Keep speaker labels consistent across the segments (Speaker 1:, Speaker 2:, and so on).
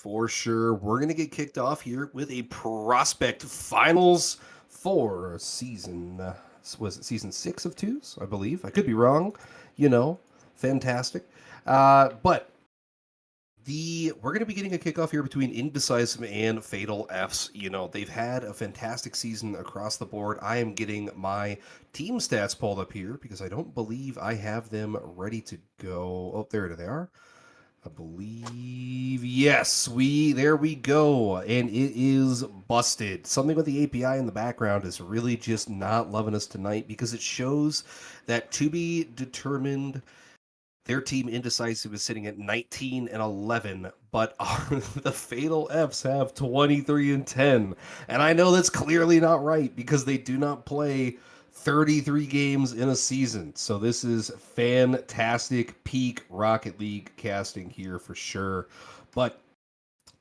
Speaker 1: For sure. We're going to get kicked off here with a prospect finals for season, was it season 6 of 2s, I believe. I could be wrong. Fantastic. But we're going to be getting a kickoff here between Indecisive and Fatal Fs. They've had a fantastic season across the board. I am getting my team stats pulled up here because I don't believe I have them ready to go. Oh, there they are. I believe, yes, there we go. And it is busted. Something with the API in the background is really just not loving us tonight because it shows that to be determined, their team Indecisive is sitting at 19 and 11, but the Fatal Fs have 23 and 10. And I know that's clearly not right because they do not play 33 games in a season. So this is fantastic peak Rocket League casting here for sure. But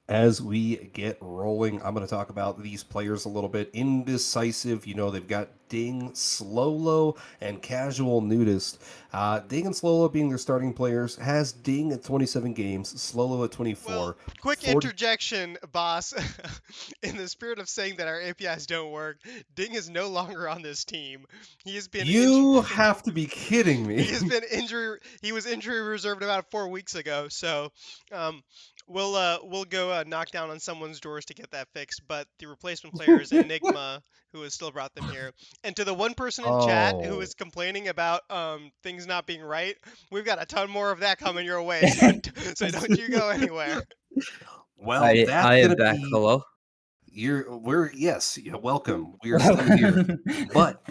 Speaker 1: as we get rolling, I'm going to talk about these players a little bit. Indecisive, they've got Ding, Slowlo, and CasualNudist. Ding and Slowlo being their starting players has Ding at 27 games, Slowlo at 24.
Speaker 2: Well, quick interjection, boss. In the spirit of saying that our APIs don't work, Ding is no longer on this team. He has been
Speaker 1: You have to be kidding me.
Speaker 2: He was injury reserved about 4 weeks ago. So, we'll go knock down on someone's doors to get that fixed. But the replacement player is Enygmah, who has still brought them here. And to the one person in chat who is complaining about things not being right, we've got a ton more of that coming your way. So don't you go anywhere.
Speaker 1: Well, that's
Speaker 3: I
Speaker 1: going
Speaker 3: am
Speaker 1: to
Speaker 3: back.
Speaker 1: be...
Speaker 3: Hello.
Speaker 1: Yes, welcome. We are still here. But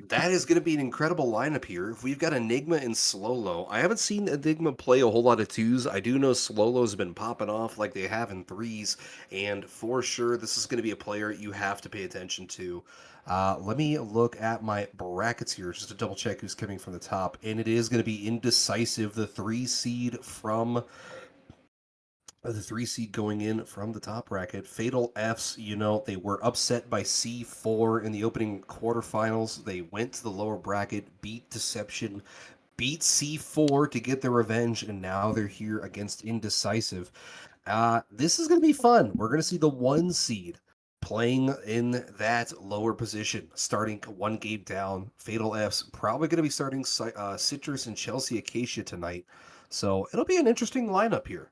Speaker 1: that is going to be an incredible lineup here. If we've got Enygmah and Slowlo, I haven't seen Enygmah play a whole lot of 2s. I do know Slowlo's been popping off like they have in 3s, and for sure, this is going to be a player you have to pay attention to. Let me look at my brackets here just to double check who's coming from the top, and it is going to be Indecisive, the 3 seed from... the 3 seed going in from the top bracket. Fatal Fs, they were upset by C4 in the opening quarterfinals. They went to the lower bracket, beat Deception, beat C4 to get their revenge, and now they're here against Indecisive. This is going to be fun. We're going to see the 1 seed playing in that lower position, starting 1 game down. Fatal Fs probably going to be starting Citrus and Chelsea Acacia tonight. So it'll be an interesting lineup here.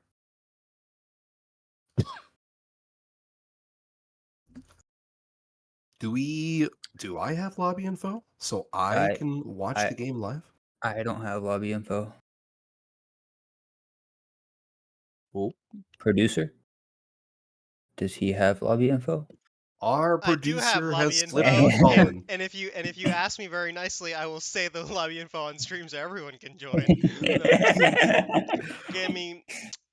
Speaker 1: Do I have lobby info so I can watch the game live?
Speaker 3: I don't have lobby info.
Speaker 1: Oh,
Speaker 3: producer, does he have lobby info?
Speaker 1: Our
Speaker 2: I do have
Speaker 1: producer
Speaker 2: lobby
Speaker 1: has
Speaker 2: info,
Speaker 1: slipped the colon.
Speaker 2: and if you ask me very nicely, I will say the lobby info on stream so everyone can join. Give me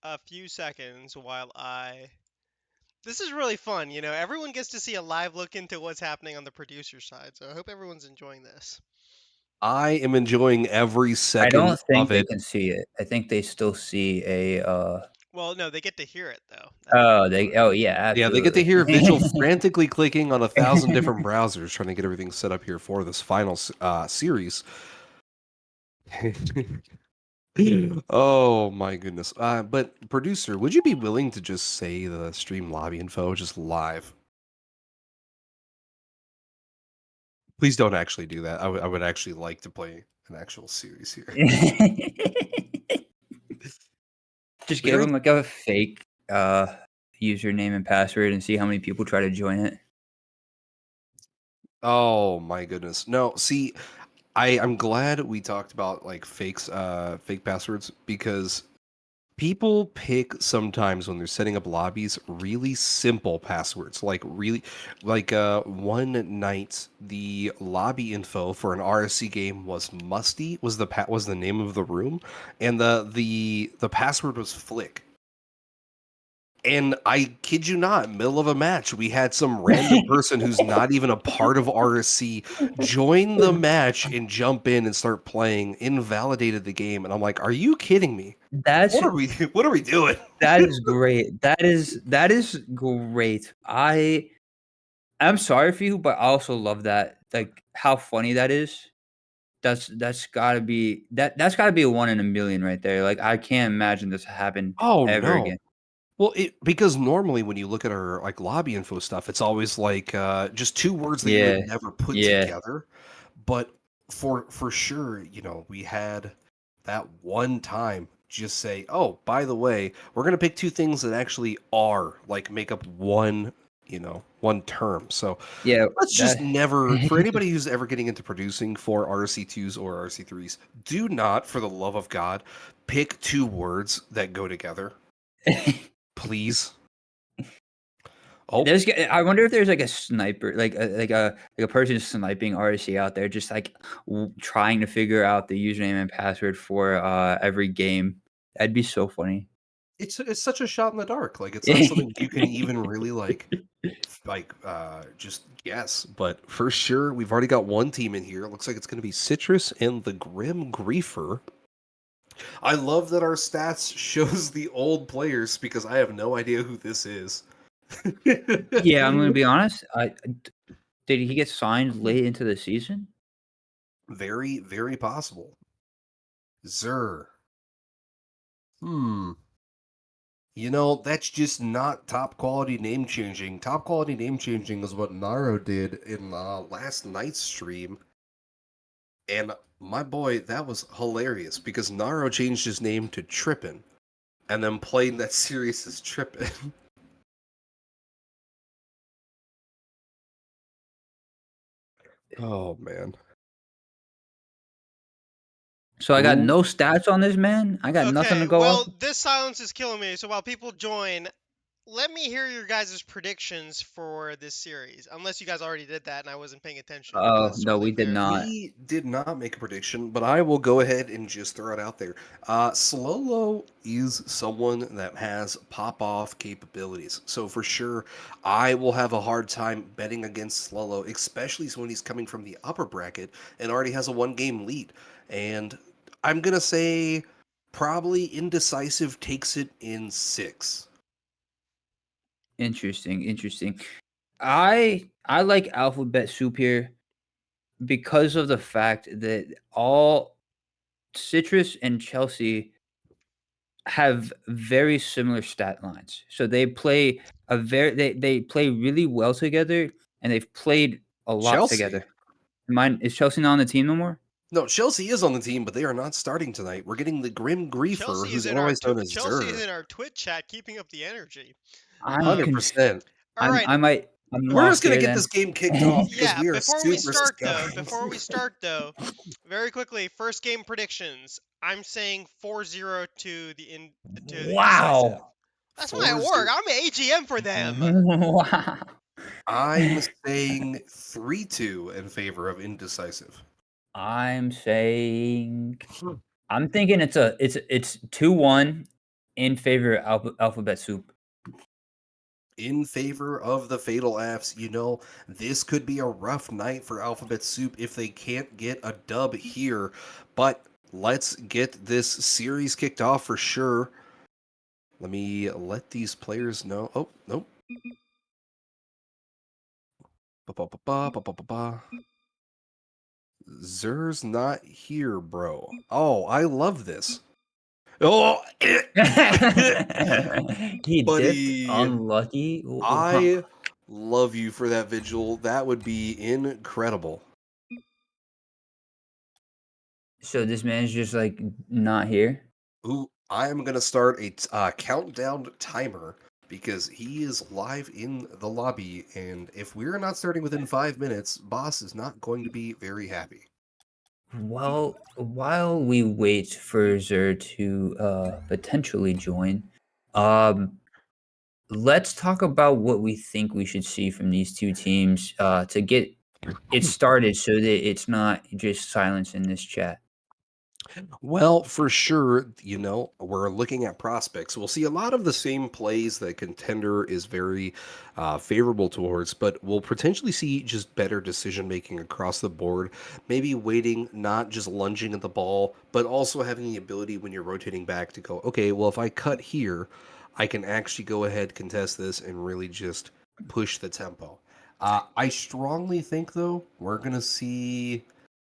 Speaker 2: a few seconds while I... This is really fun, everyone gets to see a live look into what's happening on the producer side, so I hope everyone's enjoying this.
Speaker 1: I am enjoying every
Speaker 3: I
Speaker 1: second
Speaker 3: don't think
Speaker 1: of
Speaker 3: they
Speaker 1: it.
Speaker 3: can see it. I think they still see a
Speaker 2: Well, no, they get to hear it though.
Speaker 3: yeah, absolutely.
Speaker 1: Yeah, they get to hear Vigil frantically clicking on 1,000 different browsers trying to get everything set up here for this final series. Oh my goodness. But producer, would you be willing to just say the stream lobby info just live? Please don't actually do that. I would actually like to play an actual series here.
Speaker 3: Just give them like a fake username and password and see how many people try to join it.
Speaker 1: Oh my goodness. No, see, I'm glad we talked about like fake passwords because people pick sometimes when they're setting up lobbies really simple passwords, like one night the lobby info for an RSC game was Musty was the name of the room, and the password was Flick. And I kid you not, middle of a match, we had some random person who's not even a part of RSC join the match and jump in and start playing, invalidated the game, and I'm like, "Are you kidding me? What are we doing?"
Speaker 3: That is great. That is great. I'm sorry for you, but I also love that. Like how funny that is. That's gotta be that's gotta be a 1 in a million right there. Like I can't imagine this happen
Speaker 1: Oh
Speaker 3: ever
Speaker 1: no.
Speaker 3: again.
Speaker 1: Well, because normally when you look at our like lobby info stuff, it's always like just two words that you
Speaker 3: Yeah,
Speaker 1: would never put
Speaker 3: yeah,
Speaker 1: together. But for sure, we had that one time just say, "Oh, by the way, we're gonna pick two things that actually are like make up one, one term." So
Speaker 3: yeah.
Speaker 1: let's just
Speaker 3: That
Speaker 1: never, for anybody who's ever getting into producing for RSC2s or RSC3s, do not, for the love of God, pick two words that go together, please. Oh,
Speaker 3: I wonder if there's like a sniper, like a person sniping RC out there, just like trying to figure out the username and password for every game. That'd be so funny.
Speaker 1: it's such a shot in the dark. Like it's not something you can even really just guess. But for sure, we've already got one team in here. It looks like it's going to be Citrus and the Grim Griefer. I love that our stats shows the old players because I have no idea who this is.
Speaker 3: Yeah, I'm gonna be honest. Did he get signed late into the season?
Speaker 1: Very, very possible. Zer. Hmm. That's just not top quality name changing. Top quality name changing is what Naro did in last night's stream. And my boy, that was hilarious because Naro changed his name to Trippin' and then played that series as Trippin'. Oh, man.
Speaker 3: So I got
Speaker 1: Who?
Speaker 3: no stats on this man. I got nothing to
Speaker 2: Okay,
Speaker 3: go off.
Speaker 2: well, this silence is killing me. So while people join, let me hear your guys' predictions for this series. Unless you guys already did that and I wasn't paying attention, but
Speaker 3: Oh
Speaker 2: that's
Speaker 3: no,
Speaker 2: totally
Speaker 3: we did
Speaker 2: fair.
Speaker 3: not.
Speaker 1: We did not make a prediction, but I will go ahead and just throw it out there. Slolo is someone that has pop-off capabilities. So for sure, I will have a hard time betting against Slolo, especially when he's coming from the upper bracket and already has a one-game lead. And I'm going to say probably Indecisive takes it in 6.
Speaker 3: Interesting, interesting. I like Alphabet Soup here because of the fact that all Citrus and Chelsea have very similar stat lines. So they play really well together and they've played a lot
Speaker 1: Chelsea.
Speaker 3: together. Mine is Chelsea not on the team no more?
Speaker 1: No, Chelsea is on the team, but they are not starting tonight. We're getting the Grim Griefer, who's otherwise known as
Speaker 2: Chelsea is
Speaker 1: Zer.
Speaker 2: in our Twitch chat, keeping up the energy.
Speaker 3: I'm
Speaker 2: Um,
Speaker 1: 100%.
Speaker 2: all right,
Speaker 3: I'm
Speaker 1: We're just
Speaker 3: lost
Speaker 1: gonna
Speaker 3: here
Speaker 1: get
Speaker 3: then.
Speaker 1: this game kicked off because
Speaker 2: yeah.
Speaker 1: we are super scumbags.
Speaker 2: Before we start though, very quickly, first game predictions. I'm saying 4-0 to the Indecisive.
Speaker 3: Wow.
Speaker 2: That's my
Speaker 1: 4-0.
Speaker 2: org. I'm an AGM for them.
Speaker 3: Wow.
Speaker 1: I'm saying 3-2 in favor of Indecisive.
Speaker 3: I'm saying I'm thinking it's 2-1 in favor of Alphabet Soup.
Speaker 1: In favor of the Fatal Fs, this could be a rough night for Alphabet Soup if they can't get a dub here. But let's get this series kicked off for sure. Let me let these players know. Oh, nope. Ba-ba-ba-ba-ba-ba-ba. Zer's not here, bro. Oh, I love this. Oh,
Speaker 3: He dipped.
Speaker 1: buddy.
Speaker 3: Unlucky.
Speaker 1: I love you for that vigil. That would be incredible.
Speaker 3: So this man's just like not here.
Speaker 1: Ooh, I am going to start a countdown timer because he is live in the lobby. And if we're not starting within 5 minutes, boss is not going to be very happy.
Speaker 3: Well, while we wait for Zer to potentially join, um, let's talk about what we think we should see from these two teams to get it started so that it's not just silence in this chat.
Speaker 1: Well, for sure, we're looking at prospects. We'll see a lot of the same plays that Contender is very favorable towards, but we'll potentially see just better decision making across the board. Maybe waiting, not just lunging at the ball, but also having the ability when you're rotating back to go, okay, well, if I cut here, I can actually go ahead, contest this, and really just push the tempo. I strongly think, though, we're going to see.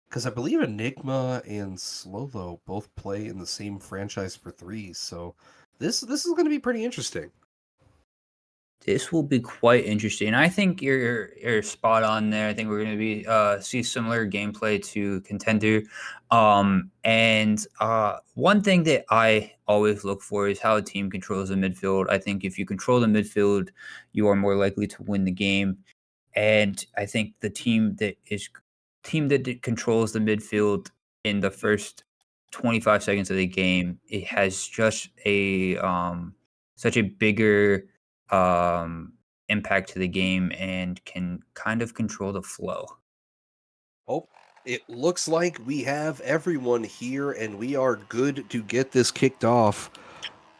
Speaker 1: Because I believe Enigma and Slolo both play in the same franchise for threes, so this is going to be pretty interesting.
Speaker 3: This will be quite interesting. I think you're spot on there. I think we're going to be see similar gameplay to Contender. And one thing that I always look for is how a team controls the midfield. I think if you control the midfield, you are more likely to win the game. And I think the team that controls the midfield in the first 25 seconds of the game, it has just a such a bigger impact to the game and can kind of control the flow.
Speaker 1: Oh, it looks like we have everyone here, and we are good to get this kicked off.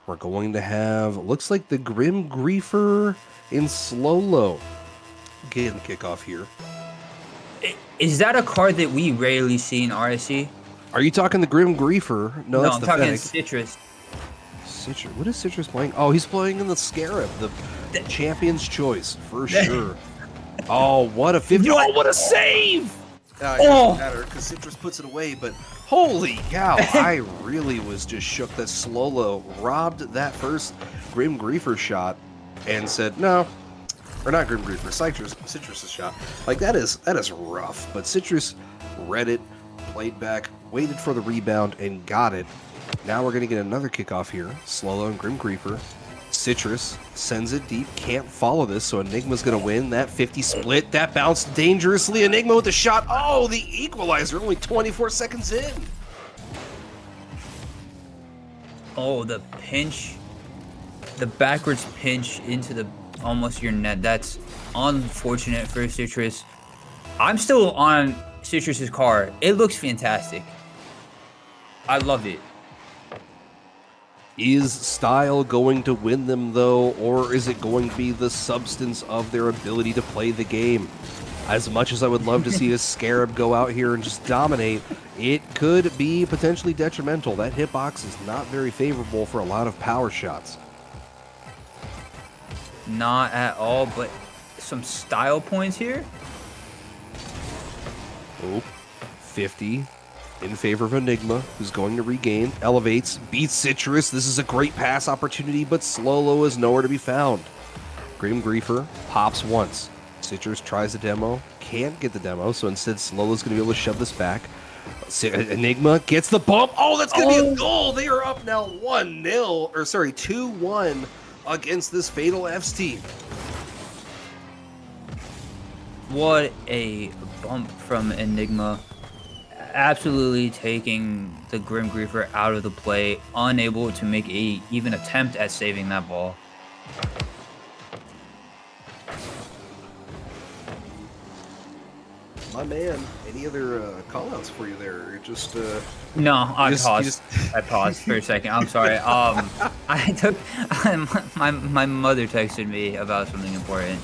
Speaker 1: We're going to have, looks like the Grim Griefer in Slolo getting the kickoff here.
Speaker 3: Is that a card that we rarely see in RSC?
Speaker 1: Are you talking the Grim Griefer? No, that's
Speaker 3: I'm
Speaker 1: the
Speaker 3: talking
Speaker 1: Fennec.
Speaker 3: Citrus.
Speaker 1: Citrus. What is Citrus playing? Oh, he's playing in the Scarab, the champion's choice, for sure. Oh, what a 50. Oh, what a save! It doesn't matter, because Citrus puts it away, but holy cow, I really was just shook that Slolo robbed that first Grim Griefer shot and said, no, or not Grim Griefer, Citrus's shot. Like, that is rough, but Citrus read it, played back, waited for the rebound, and got it. Now we're going to get another kickoff here. Slolo and Grim Griefer. Citrus sends it deep. Can't follow this, so Enygmah's going to win. That 50 split. That bounced dangerously. Enygmah with the shot. Oh, the equalizer. Only 24 seconds in.
Speaker 3: Oh, the pinch. The backwards pinch into the almost your net. That's unfortunate for Citrus. I'm still on Citrus's car. It looks fantastic. I love it.
Speaker 1: Is style going to win them, though, or is it going to be the substance of their ability to play the game? As much as I would love to see a Scarab go out here and just dominate, it could be potentially detrimental. That hitbox is not very favorable for a lot of power shots.
Speaker 3: Not at all, but some style points here.
Speaker 1: Oh, 50 in favor of Enygmah, who's going to regain, elevates, beats Citrus. This is a great pass opportunity, but Slolo is nowhere to be found. Grim Griefer pops once. Citrus tries the demo, can't get the demo, so instead Slolo's going to be able to shove this back. Enygmah gets the bump. Oh, that's going to be a goal. They are up now 2-1 against this Fatal F's team.
Speaker 3: What a bump from Enygmah. Absolutely taking the Grim Griefer out of the play, unable to make a even attempt at saving that ball.
Speaker 1: My man, any other call-outs for you there? Or just
Speaker 3: No, I paused. I paused for a second. I'm sorry. My mother texted me about something important,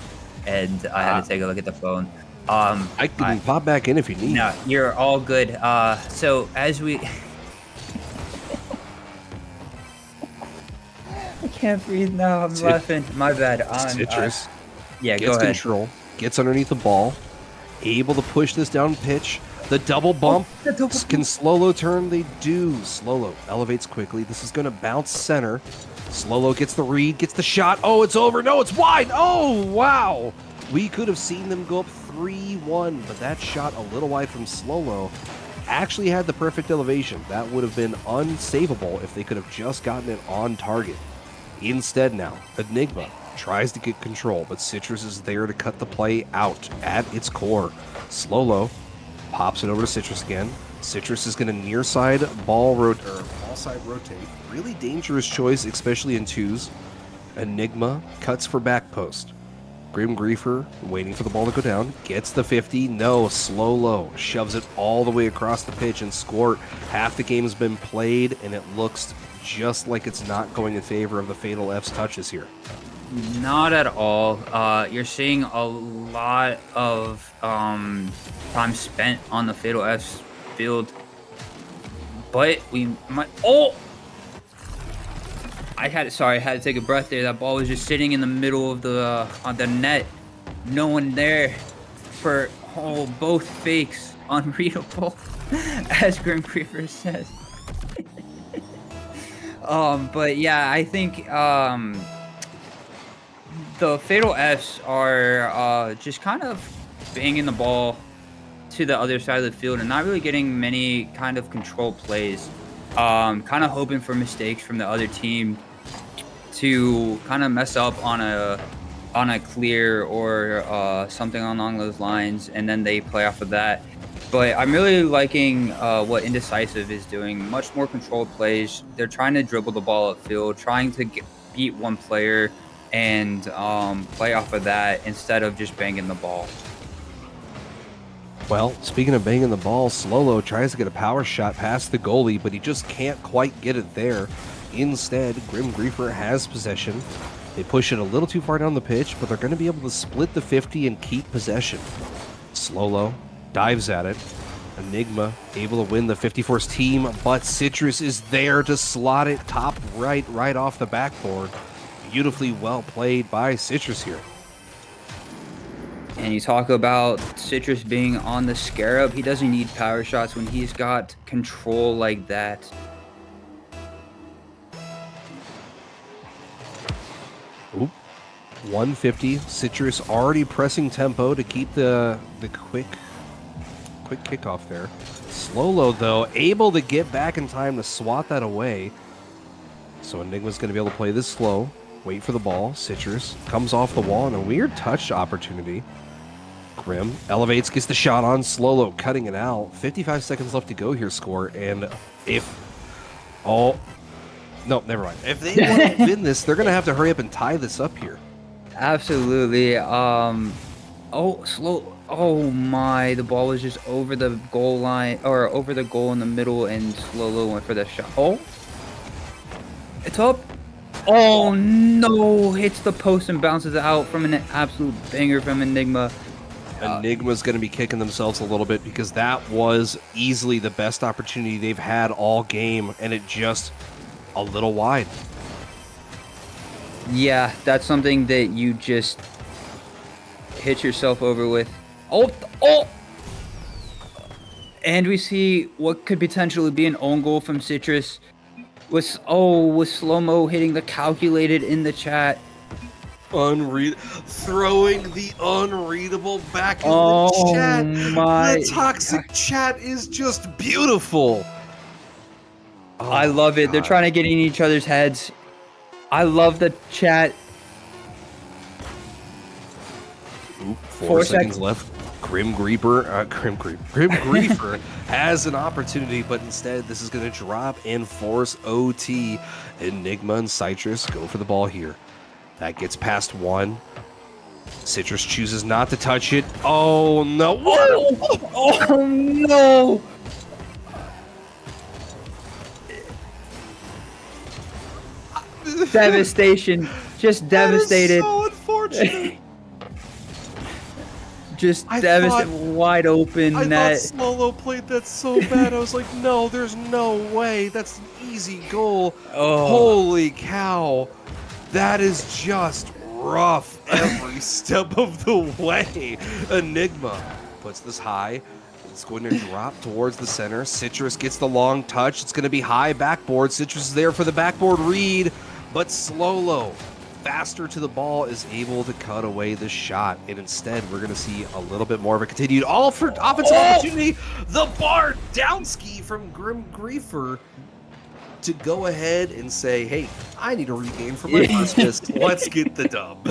Speaker 3: and I had to take a look at the phone.
Speaker 1: I can pop back in if you need.
Speaker 3: No, you're all good. So as we, I can't breathe now. I'm laughing. My bad.
Speaker 1: Citrus.
Speaker 3: Yeah,
Speaker 1: gets
Speaker 3: go ahead.
Speaker 1: Control. Gets underneath the ball. Able to push this down pitch. The double bump. Can Slolo turn? They do. Slolo elevates quickly. This is going to bounce center. Slolo gets the read. Gets the shot. Oh, it's over. No, it's wide. Oh, wow. We could have seen them go up 3-1, but that shot a little wide from Slolo actually had the perfect elevation. That would have been unsavable if they could have just gotten it on target. Instead now, Enygmah tries to get control, but Citrus is there to cut the play out at its core. Slolo pops it over to Citrus again. Citrus is going to near side ball side rotate. Really dangerous choice, especially in twos. Enygmah cuts for back post. Grim Griefer waiting for the ball to go down. Gets the 50. No, Slolo shoves it all the way across the pitch and squirt. Half the game has been played, and it looks just like it's not going in favor of the Fatal F's touches here.
Speaker 3: Not at all. You're seeing a lot of time spent on the Fatal F's field, but we might. Oh! I had to take a breath there. That ball was just sitting in the middle of the on the net. No one there for both fakes. Unreadable, as Grim Griefer says. But yeah, I think the Fatal Fs are just kind of banging the ball to the other side of the field and not really getting many kind of control plays. Kind of hoping for mistakes from the other team to kind of mess up on a clear or something along those lines, and then they play off of that. But I'm really liking what Indecisive is doing. Much more controlled plays. They're trying to dribble the ball upfield, trying to beat one player and play off of that instead of just banging the ball.
Speaker 1: Well, speaking of banging the ball, Slolo tries to get a power shot past the goalie, but he just can't quite get it there. Instead, Grim Griefer has possession. They push it a little too far down the pitch, but they're going to be able to split the 50 and keep possession. Slolo dives at it. Enygmah able to win the 54's team, but Citrus is there to slot it top right off the backboard. Beautifully well played by Citrus here.
Speaker 3: And you talk about Citrus being on the scarab. He doesn't need power shots when he's got control like that.
Speaker 1: Oop. 150. Citrus already pressing tempo to keep the quick kickoff there. Slolo, though, able to get back in time to swat that away. So Enigma's going to be able to play this slow. Wait for the ball. Citrus comes off the wall in a weird touch opportunity. Grim elevates, gets the shot on. Slolo cutting it out. 55 seconds left to go here, score. And if... Oh... No, never mind. If they want to win this, they're going to have to hurry up and tie this up here.
Speaker 3: Absolutely. Oh my, the ball was just over the goal line, or over the goal in the middle, and Slolo went for the shot. Oh, it's up. Oh no, hits the post and bounces out from an absolute banger from Enygmah.
Speaker 1: Enigma's going to be kicking themselves a little bit because that was easily the best opportunity they've had all game, and it just a little wide.
Speaker 3: Yeah, that's something that you just hit yourself over with. Oh! And we see what could potentially be an own goal from Citrus. With Slow-mo hitting the calculated in the chat.
Speaker 1: Throwing the unreadable back in
Speaker 3: Oh
Speaker 1: the chat.
Speaker 3: my
Speaker 1: The toxic chat is just beautiful. Oh
Speaker 3: I love it.
Speaker 1: God.
Speaker 3: They're trying to get in each other's heads. I love the chat.
Speaker 1: Oop, 4 seconds left. Grim Griefer has an opportunity, but instead this is going to drop and force OT. Enygmah and Citrus go for the ball here. That gets past one. Citrus chooses not to touch it. Oh no!
Speaker 3: Oh no! Devastation. Just devastated.
Speaker 1: So unfortunate.
Speaker 3: Just devastated. Wide open
Speaker 1: I
Speaker 3: net.
Speaker 1: thought Slolo played that so bad. I was like, no, there's no way. That's an easy goal.
Speaker 3: Oh.
Speaker 1: Holy cow. That is just rough every step of the way. Enygmah puts this high. It's going to drop towards the center. Citrus gets the long touch. It's going to be high backboard. Citrus is there for the backboard read, but Slolo, faster to the ball, is able to cut away the shot. And instead, we're going to see a little bit more of a continued offensive opportunity. The bar down ski from Grim Griefer to go ahead and say, hey, I need a regain for my first miss. Let's get the dub.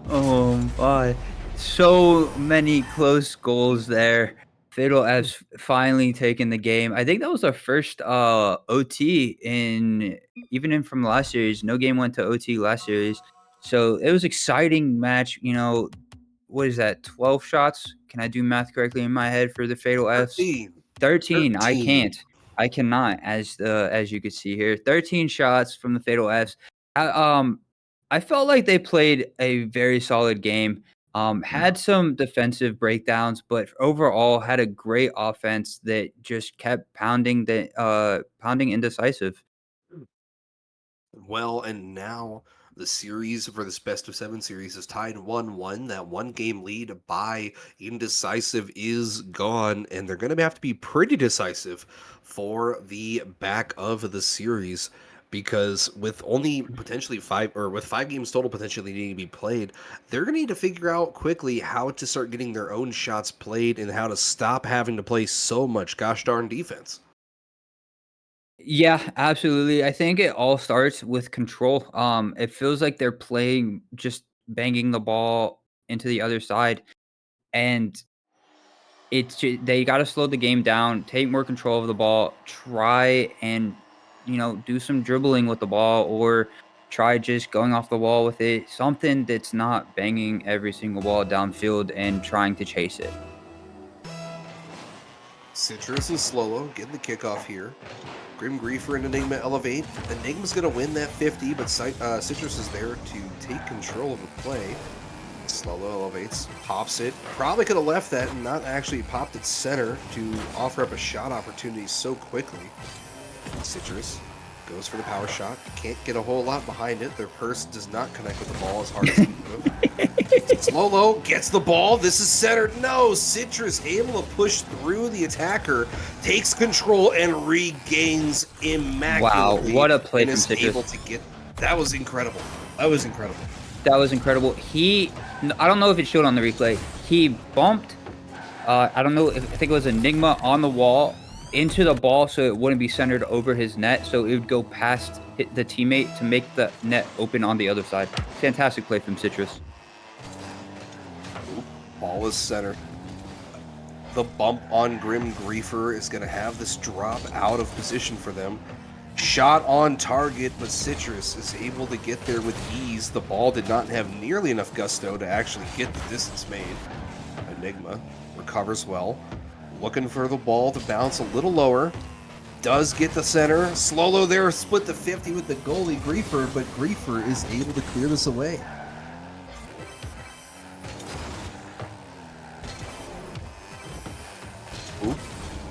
Speaker 3: Oh my. So many close goals there. Fatal F's finally taken the game. I think that was our first OT even from last series. No game went to OT last series. So it was exciting match. You know, what is that? 12 shots? Can I do math correctly in my head for the Fatal F's? 13. I can't. I cannot, as you can see here. 13 shots from the Fatal F's. I felt like they played a very solid game. Had some defensive breakdowns, but overall had a great offense that just kept pounding Indecisive.
Speaker 1: Well, and now the series for this best of 7 series is tied 1-1. That one game lead by Indecisive is gone, and they're going to have to be pretty decisive for the back of the series because with only potentially 5 games total potentially needing to be played, they're going to need to figure out quickly how to start getting their own shots played and how to stop having to play so much gosh darn defense.
Speaker 3: Yeah, absolutely. I think it all starts with control. It feels like they're playing just banging the ball into the other side, and they got to slow the game down, take more control of the ball, try and do some dribbling with the ball, or try just going off the wall with it. Something that's not banging every single ball downfield and trying to chase it.
Speaker 1: Citrus and Slolo getting the kickoff here. Grim Griefer and Enigma elevate. Enigma's going to win that 50, but Citrus is there to take control of the play. Slolo elevates, pops it. Probably could have left that and not actually popped it center to offer up a shot opportunity so quickly. Citrus goes for the power shot. Can't get a whole lot behind it. Their purse does not connect with the ball as hard as he would have. Slolo gets the ball. This is centered. No, Citrus able to push through the attacker, takes control and regains immaculately.
Speaker 3: Wow, what a play
Speaker 1: and
Speaker 3: from
Speaker 1: is
Speaker 3: Citrus.
Speaker 1: able to get. That was incredible. That was incredible.
Speaker 3: That was incredible. I don't know if it showed on the replay. He bumped, I don't know, I think it was Enigma on the wall into the ball so it wouldn't be centered over his net. So it would go past the teammate to make the net open on the other side. Fantastic play from Citrus.
Speaker 1: Ball is centered. The bump on Grim Griefer is going to have this drop out of position for them. Shot on target, but Citrus is able to get there with ease. The ball did not have nearly enough gusto to actually get the distance made. Enigma recovers well. Looking for the ball to bounce a little lower. Does get the center. Slolo there, split the 50 with the goalie Griefer, but Griefer is able to clear this away. Oop.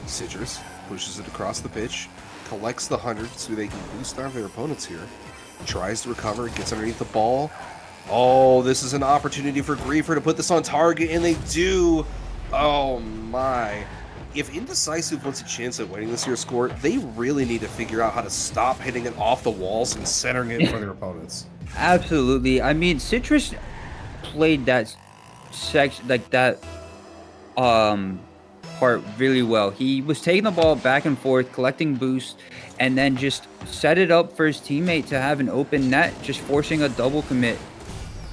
Speaker 1: Citrus pushes it across the pitch. Collects the 100 so they can boost on their opponents here. Tries to recover, gets underneath the ball. Oh, this is an opportunity for Griefer to put this on target, and they do. Oh my. If Indecisive wants a chance at winning this year's score, they really need to figure out how to stop hitting it off the walls and centering it for their opponents.
Speaker 3: Absolutely. I mean, Citrus played that part really well. He was taking the ball back and forth, collecting boosts, and then just set it up for his teammate to have an open net, just forcing a double commit.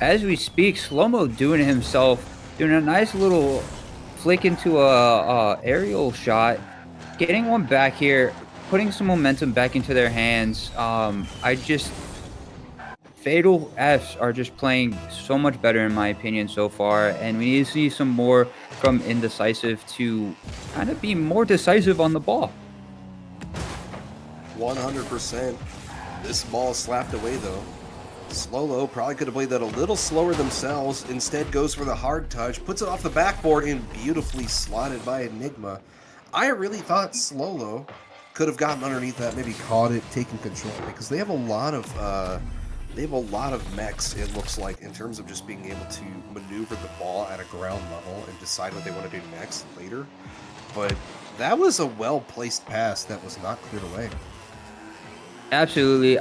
Speaker 3: As we speak, Slow-mo doing it himself, doing a nice little flick into a aerial shot, getting one back here, putting some momentum back into their hands. Fatal Fs are just playing so much better in my opinion so far, and we need to see some more from Indecisive to kind of be more decisive on the ball.
Speaker 1: 100%. This ball is slapped away though. Slolo probably could have played that a little slower themselves. Instead goes for the hard touch, puts it off the backboard and beautifully slotted by Enigma. I really thought Slolo could have gotten underneath that, maybe caught it, taken control, because they have a lot of mechs, it looks like, in terms of just being able to maneuver the ball at a ground level and decide what they want to do next later. But that was a well-placed pass that was not cleared away.
Speaker 3: Absolutely.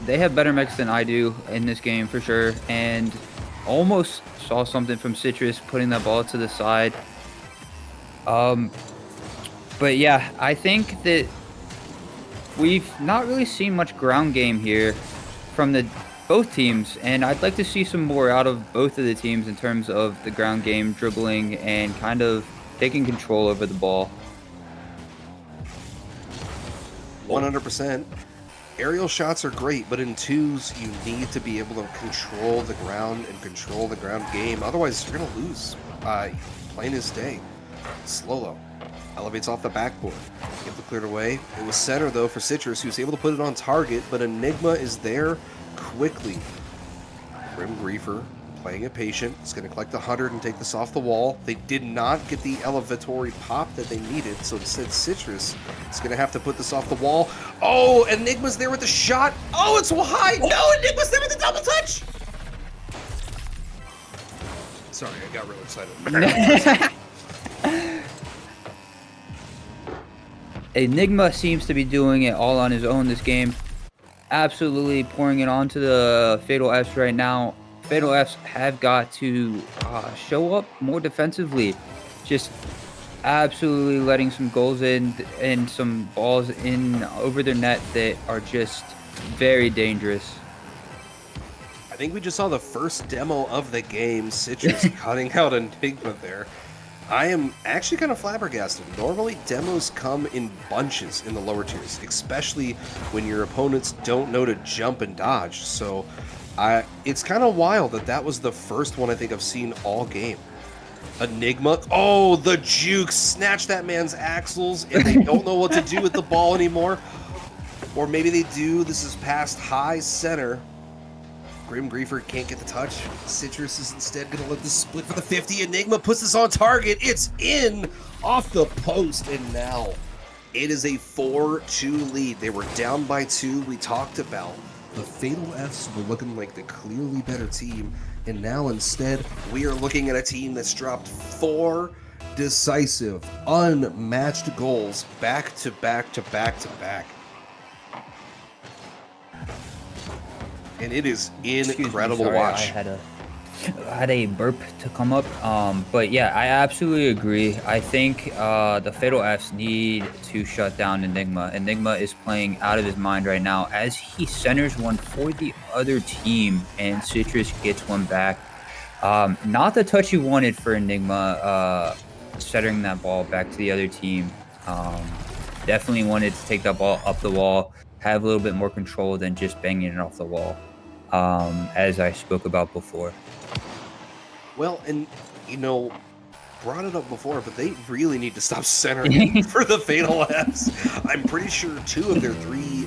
Speaker 3: They have better mechs than I do in this game for sure, and almost saw something from Citrus putting that ball to the side. But yeah, I think that we've not really seen much ground game here from both teams, and I'd like to see some more out of both of the teams in terms of the ground game, dribbling, and kind of taking control over the ball.
Speaker 1: 100%. Aerial shots are great, but in twos, you need to be able to control the ground and control the ground game. Otherwise, you're going to lose. Plain as day. Slolo elevates off the backboard. Get the cleared away. It was center, though, for Citrus, who's able to put it on target, but Enigma is there quickly. Grim Griefer playing it patient. It's going to collect the 100 and take this off the wall. They did not get the elevatory pop that they needed, so instead Citrus is going to have to put this off the wall. Oh, Enigma's there with the shot. Oh, it's high. No, Enigma's there with the double touch. Sorry, I got real excited.
Speaker 3: Enygmah seems to be doing it all on his own this game. absolutely pouring it onto the Fatal Fs right now. Fatal Fs have got to show up more defensively. Just absolutely letting some goals in and some balls in over their net that are just very dangerous.
Speaker 1: I think we just saw the first demo of the game. Citrus cutting out Enigma there. I am actually kind of flabbergasted. Normally, demos come in bunches in the lower tiers, especially when your opponents don't know to jump and dodge. So, it's kind of wild that was the first one I think I've seen all game. Enygmah. Oh, the juke. Snatch that man's axles, and they don't know what to do with the ball anymore. Or maybe they do. This is past high center. Grim Griefer can't get the touch. Citrus is instead going to let this split for the 50. Enygmah puts this on target. It's in off the post, and now it is a 4-2 lead. They were down by 2. We talked about the Fatal Fs were looking like the clearly better team, and now instead we are looking at a team that's dropped 4 decisive, unmatched goals back to back to back to back. And it is incredible to watch.
Speaker 3: I had a burp to come up. But yeah, I absolutely agree. I think the Fatal Fs need to shut down Enygmah. Enygmah is playing out of his mind right now as he centers one for the other team, and Citrus gets one back. Not the touch you wanted for Enygmah, centering that ball back to the other team. Definitely wanted to take that ball up the wall, have a little bit more control than just banging it off the wall, as I spoke about before.
Speaker 1: Well, and, brought it up before, but they really need to stop centering for the Fatal Fs. I'm pretty sure 2 of their 3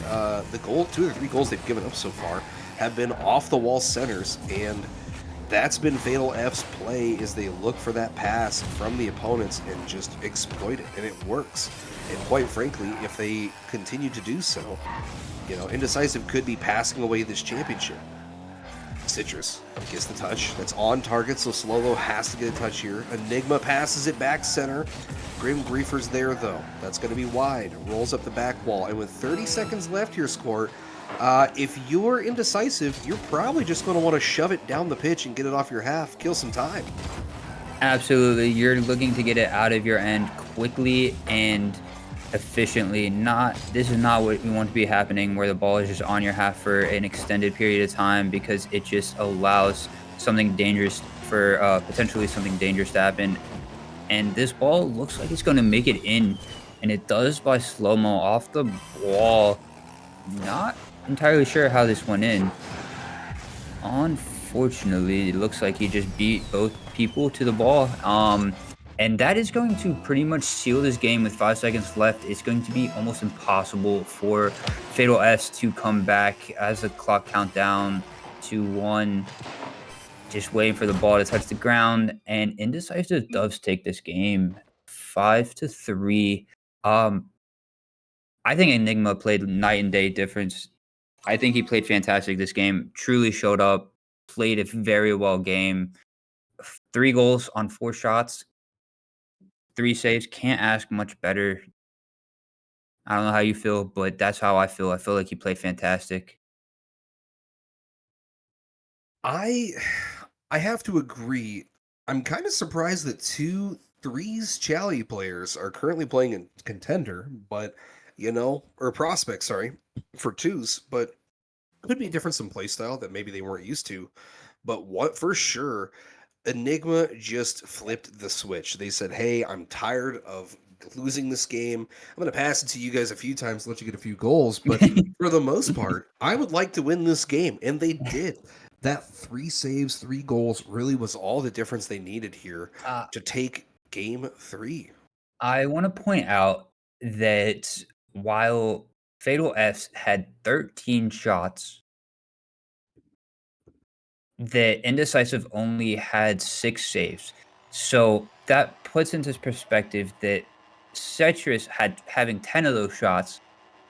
Speaker 1: goals they've given up so far have been off-the-wall centers, and that's been Fatal F's play, is they look for that pass from the opponents and just exploit it, and it works. And quite frankly, if they continue to do so, Indecisive could be passing away this championship. Citrus gets the touch. That's on target, so Slolo has to get a touch here. Enygmah passes it back center. Grim Griefer's there, though. That's going to be wide. Rolls up the back wall. And with 30 seconds left here, Squirt, if you're Indecisive, you're probably just going to want to shove it down the pitch and get it off your half. Kill some time.
Speaker 3: Absolutely. You're looking to get it out of your end quickly and efficiently. This is not what you want to be happening, where the ball is just on your half for an extended period of time, because it just allows something dangerous potentially something dangerous to happen. And this ball looks like it's going to make it in, and it does by slow-mo off the wall. Not entirely sure how this went in. Unfortunately, it looks like he just beat both people to the ball. And that is going to pretty much seal this game with 5 seconds left. It's going to be almost impossible for Fatal Fs to come back as the clock count down to 1. Just waiting for the ball to touch the ground. And Indecisive does take this game 5-3. I think Enygmah played night and day difference. I think he played fantastic this game. Truly showed up, played a very well game. 3 goals on 4 shots. 3 saves, can't ask much better. I don't know how you feel, but that's how I feel. I feel like he played fantastic.
Speaker 1: I have to agree. I'm kind of surprised that 2 threes Chally players are currently playing in contender, but or prospects, sorry, for 2s, but could be a difference in playstyle that maybe they weren't used to. But what for sure, Enygmah just flipped the switch. They said, hey, I'm tired of losing this game. I'm going to pass it to you guys a few times, let you get a few goals. But for the most part, I would like to win this game. And they did. That 3 saves, 3 goals really was all the difference they needed here to take game 3.
Speaker 3: I want to point out that while Fatal Fs had 13 shots, that Indecisive only had 6 saves. So that puts into perspective that Citrus having 10 of those shots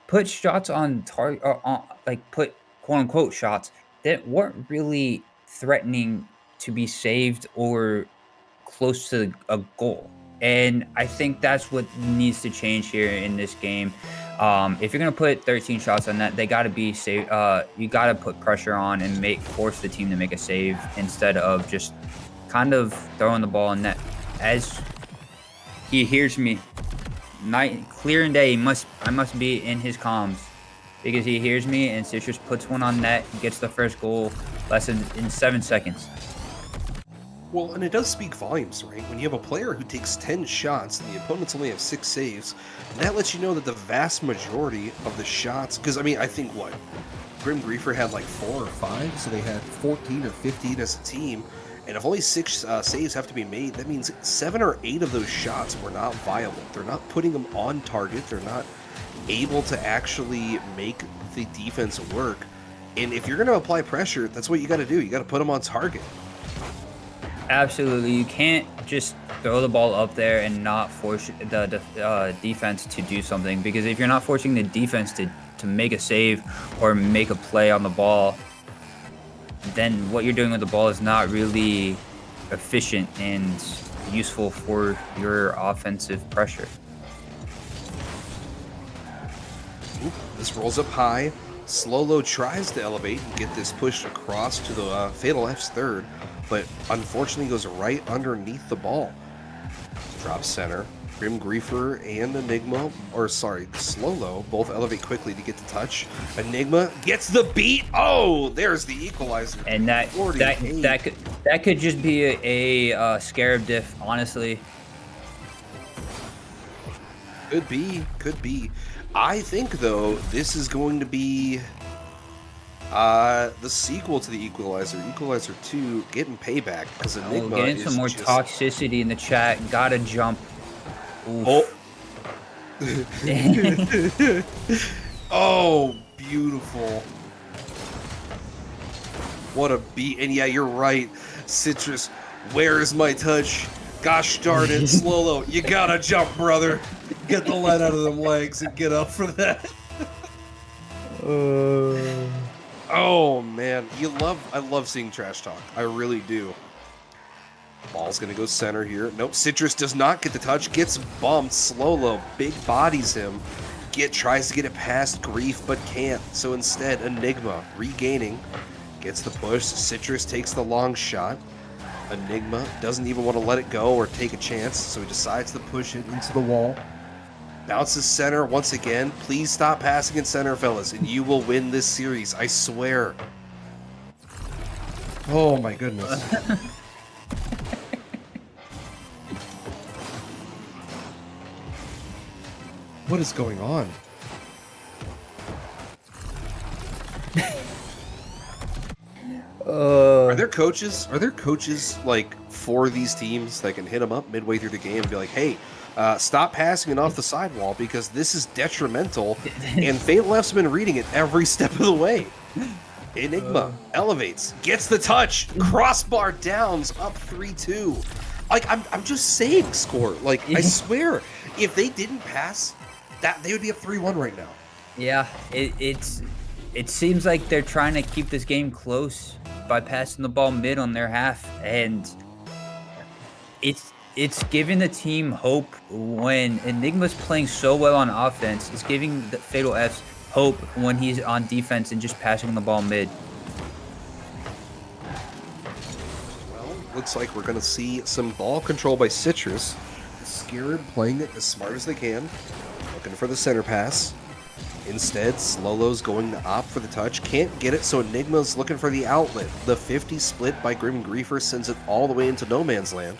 Speaker 3: put shots on target, or put quote unquote shots that weren't really threatening to be saved or close to a goal. And I think that's what needs to change here in this game. If you're gonna put 13 shots on net, they gotta be save. You gotta put pressure on and force the team to make a save instead of just kind of throwing the ball in net. As he hears me, night clear and day. I must be in his comms because he hears me, and Citrus puts one on net, gets the first goal less than in 7 seconds.
Speaker 1: Well, and it does speak volumes, right? When you have a player who takes 10 shots and the opponents only have 6 saves, that lets you know that the vast majority of the shots, because I mean, I think what? Grim Griefer had like 4 or 5, so they had 14 or 15 as a team. And if only 6 saves have to be made, that means 7 or 8 of those shots were not viable. They're not putting them on target. They're not able to actually make the defense work. And if you're going to apply pressure, that's what you got to do. You got to put them on target.
Speaker 3: Absolutely. You can't just throw the ball up there and not force the defense to do something, because if you're not forcing the defense to make a save or make a play on the ball, then what you're doing with the ball is not really efficient and useful for your offensive pressure.
Speaker 1: This rolls up high. Slolo tries to elevate and get this pushed across to the Fatal F's third, but unfortunately goes right underneath the ball. Drop center. Grim Griefer and Enygmah, or sorry, Slolo, both elevate quickly to get the touch. Enygmah gets the beat. Oh, there's the equalizer.
Speaker 3: And that could just be a Scarab diff, honestly.
Speaker 1: Could be. I think, though, this is going to be the sequel to the Equalizer. Equalizer 2, getting payback, because Enygmah
Speaker 3: getting some more toxicity in the chat. Gotta jump. Oof.
Speaker 1: Oh. Oh, beautiful. What a beat. And yeah, you're right. Citrus, where is my touch? Gosh darn it, Slolo, you gotta jump, brother. Get the lead out of them legs and get up for that. Oh man, I love seeing trash talk. I really do. Ball's gonna go center here. Nope, Citrus does not get the touch. Gets bumped. Slolo big bodies him. Tries to get it past Grief, but can't. So instead, Enygmah regaining. Gets the push. Citrus takes the long shot. Enygmah doesn't even want to let it go or take a chance, so he decides to push it into the wall. Bounces center once again. Please stop passing in center, fellas, and you will win this series. I swear. Oh my goodness. What is going on? Are there coaches like for these teams that can hit them up midway through the game and be like, hey, stop passing it off the sidewall because this is detrimental? And Fatal F's been reading it every step of the way. Enygmah elevates, gets the touch, crossbar downs, up 3-2. Like, I'm just saying score. Like, I swear, if they didn't pass, that they would be up 3-1 right now.
Speaker 3: Yeah, it seems like they're trying to keep this game close by passing the ball mid on their half, and it's giving the team hope when Enygmah's playing so well on offense. It's giving the Fatal F's hope when he's on defense and just passing the ball mid.
Speaker 1: Well, looks like we're going to see some ball control by Citrus. Scarab playing it as smart as they can, looking for the center pass. Instead, Slolo's going to opt for the touch. Can't get it, so Enygmah's looking for the outlet. The 50 split by Grim Griefer sends it all the way into no man's land.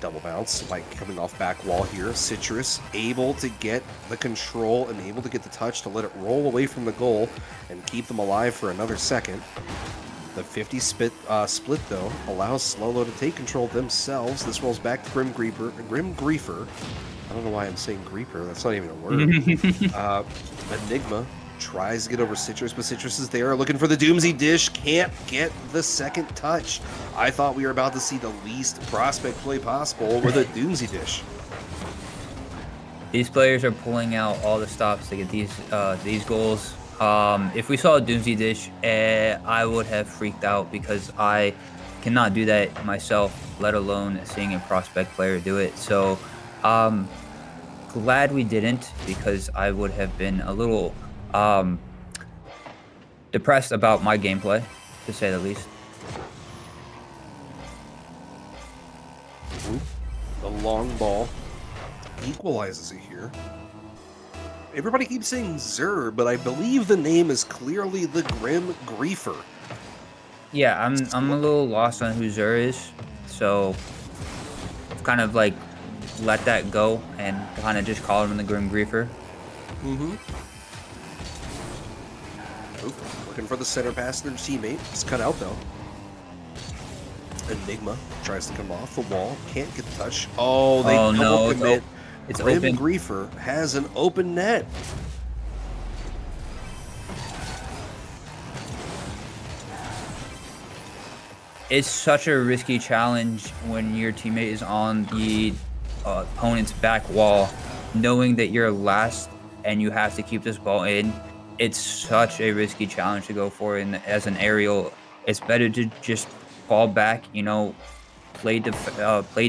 Speaker 1: Double bounce by coming off back wall here. Citrus able to get the control and able to get the touch to let it roll away from the goal and keep them alive for another second. The 50 split, though, allows Slolo to take control themselves. This rolls back to Grim Griefer. I don't know why I'm saying Griefer. That's not even a word. Enygmah tries to get over Citrus, but Citrus is there looking for the Doomsday Dish. Can't get the second touch. I thought we were about to see the least prospect play possible with a Doomsday Dish.
Speaker 3: These players are pulling out all the stops to get these goals. If we saw a Doomsday Dish, I would have freaked out because I cannot do that myself, let alone seeing a prospect player do it. So glad we didn't, because I would have been a little depressed about my gameplay, to say the least.
Speaker 1: The long ball equalizes it here. Everybody keeps saying Zer, but I believe the name is clearly the Grim Griefer.
Speaker 3: Yeah, I'm a little lost on who Zer is, so I've kind of like let that go and kind of just call him the Grim Griefer.
Speaker 1: Mm-hmm. Looking for the center pass to their teammate. It's cut out though. Enygmah tries to come off the wall. Can't get the touch. Oh, they double commit.
Speaker 3: It's
Speaker 1: Grim
Speaker 3: open.
Speaker 1: Griefer has an open net.
Speaker 3: It's such a risky challenge when your teammate is on the opponent's back wall, knowing that you're last and you have to keep this ball in. It's such a risky challenge to go for, and as an aerial, it's better to just fall back, play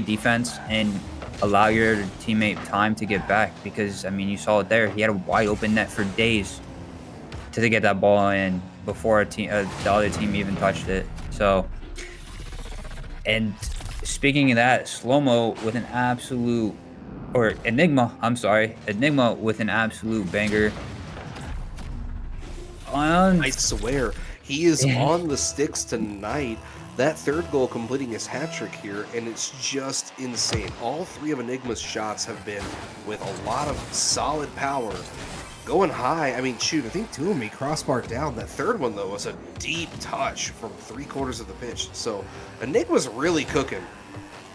Speaker 3: defense and allow your teammate time to get back, because, I mean, you saw it there. He had a wide open net for days to get that ball in before the other team even touched it. So, and speaking of that, Slow-Mo with an absolute, or Enygmah, I'm sorry, Enygmah with an absolute banger.
Speaker 1: I swear, he is on the sticks tonight. That third goal completing his hat trick here, and it's just insane. All three of Enygmah's shots have been with a lot of solid power. Going high, I mean, shoot, I think two of them he crossbar down. That third one, though, was a deep touch from 3/4 of the pitch. So Enygmah's really cooking.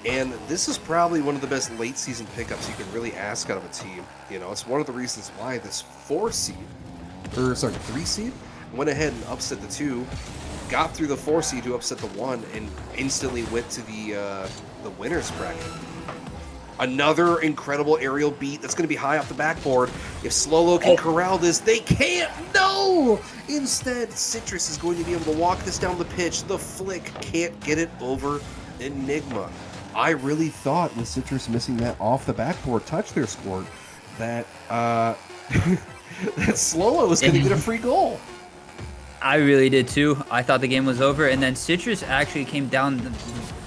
Speaker 1: And this is probably one of the best late season pickups you can really ask out of a team. It's one of the reasons why this 3 seed went ahead and upset the 2, got through the 4 seed to upset the 1, and instantly went to the winner's bracket. Another incredible aerial beat that's going to be high off the backboard. If Slow-Lo can corral this, they can't. No! Instead, Citrus is going to be able to walk this down the pitch. The flick can't get it over Enygmah. I really thought with Citrus missing that off the backboard touch there scored that that Slow-Lo was going to get a free goal.
Speaker 3: I really did too. I thought the game was over, and then Citrus actually came down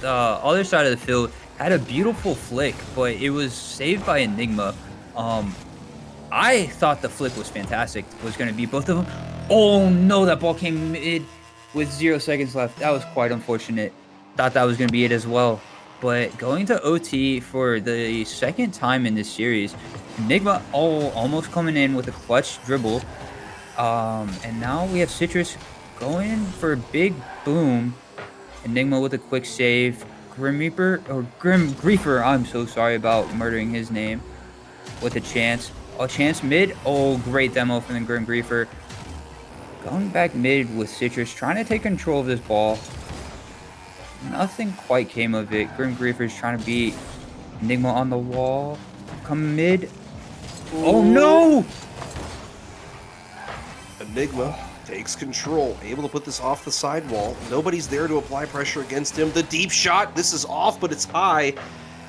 Speaker 3: the other side of the field, had a beautiful flick, but it was saved by Enygmah. I thought the flick was fantastic. It was going to be both of them. Oh no, that ball came mid with 0 seconds left. That was quite unfortunate. Thought that was going to be it as well. But going to OT for the second time in this series, Enygmah almost coming in with a clutch dribble. And now we have Citrus going for a big boom. Enygmah with a quick save. Grim Griefer, I'm so sorry about murdering his name, with a chance. Oh, chance mid. Oh, great demo from the Grim Griefer. Going back mid with Citrus, trying to take control of this ball. Nothing quite came of it. Grim Griefer's trying to beat Enygmah on the wall. Come mid. Ooh. Oh no!
Speaker 1: Enygmah takes control, able to put this off the sidewall. Nobody's there to apply pressure against him. The deep shot, this is off, but it's high.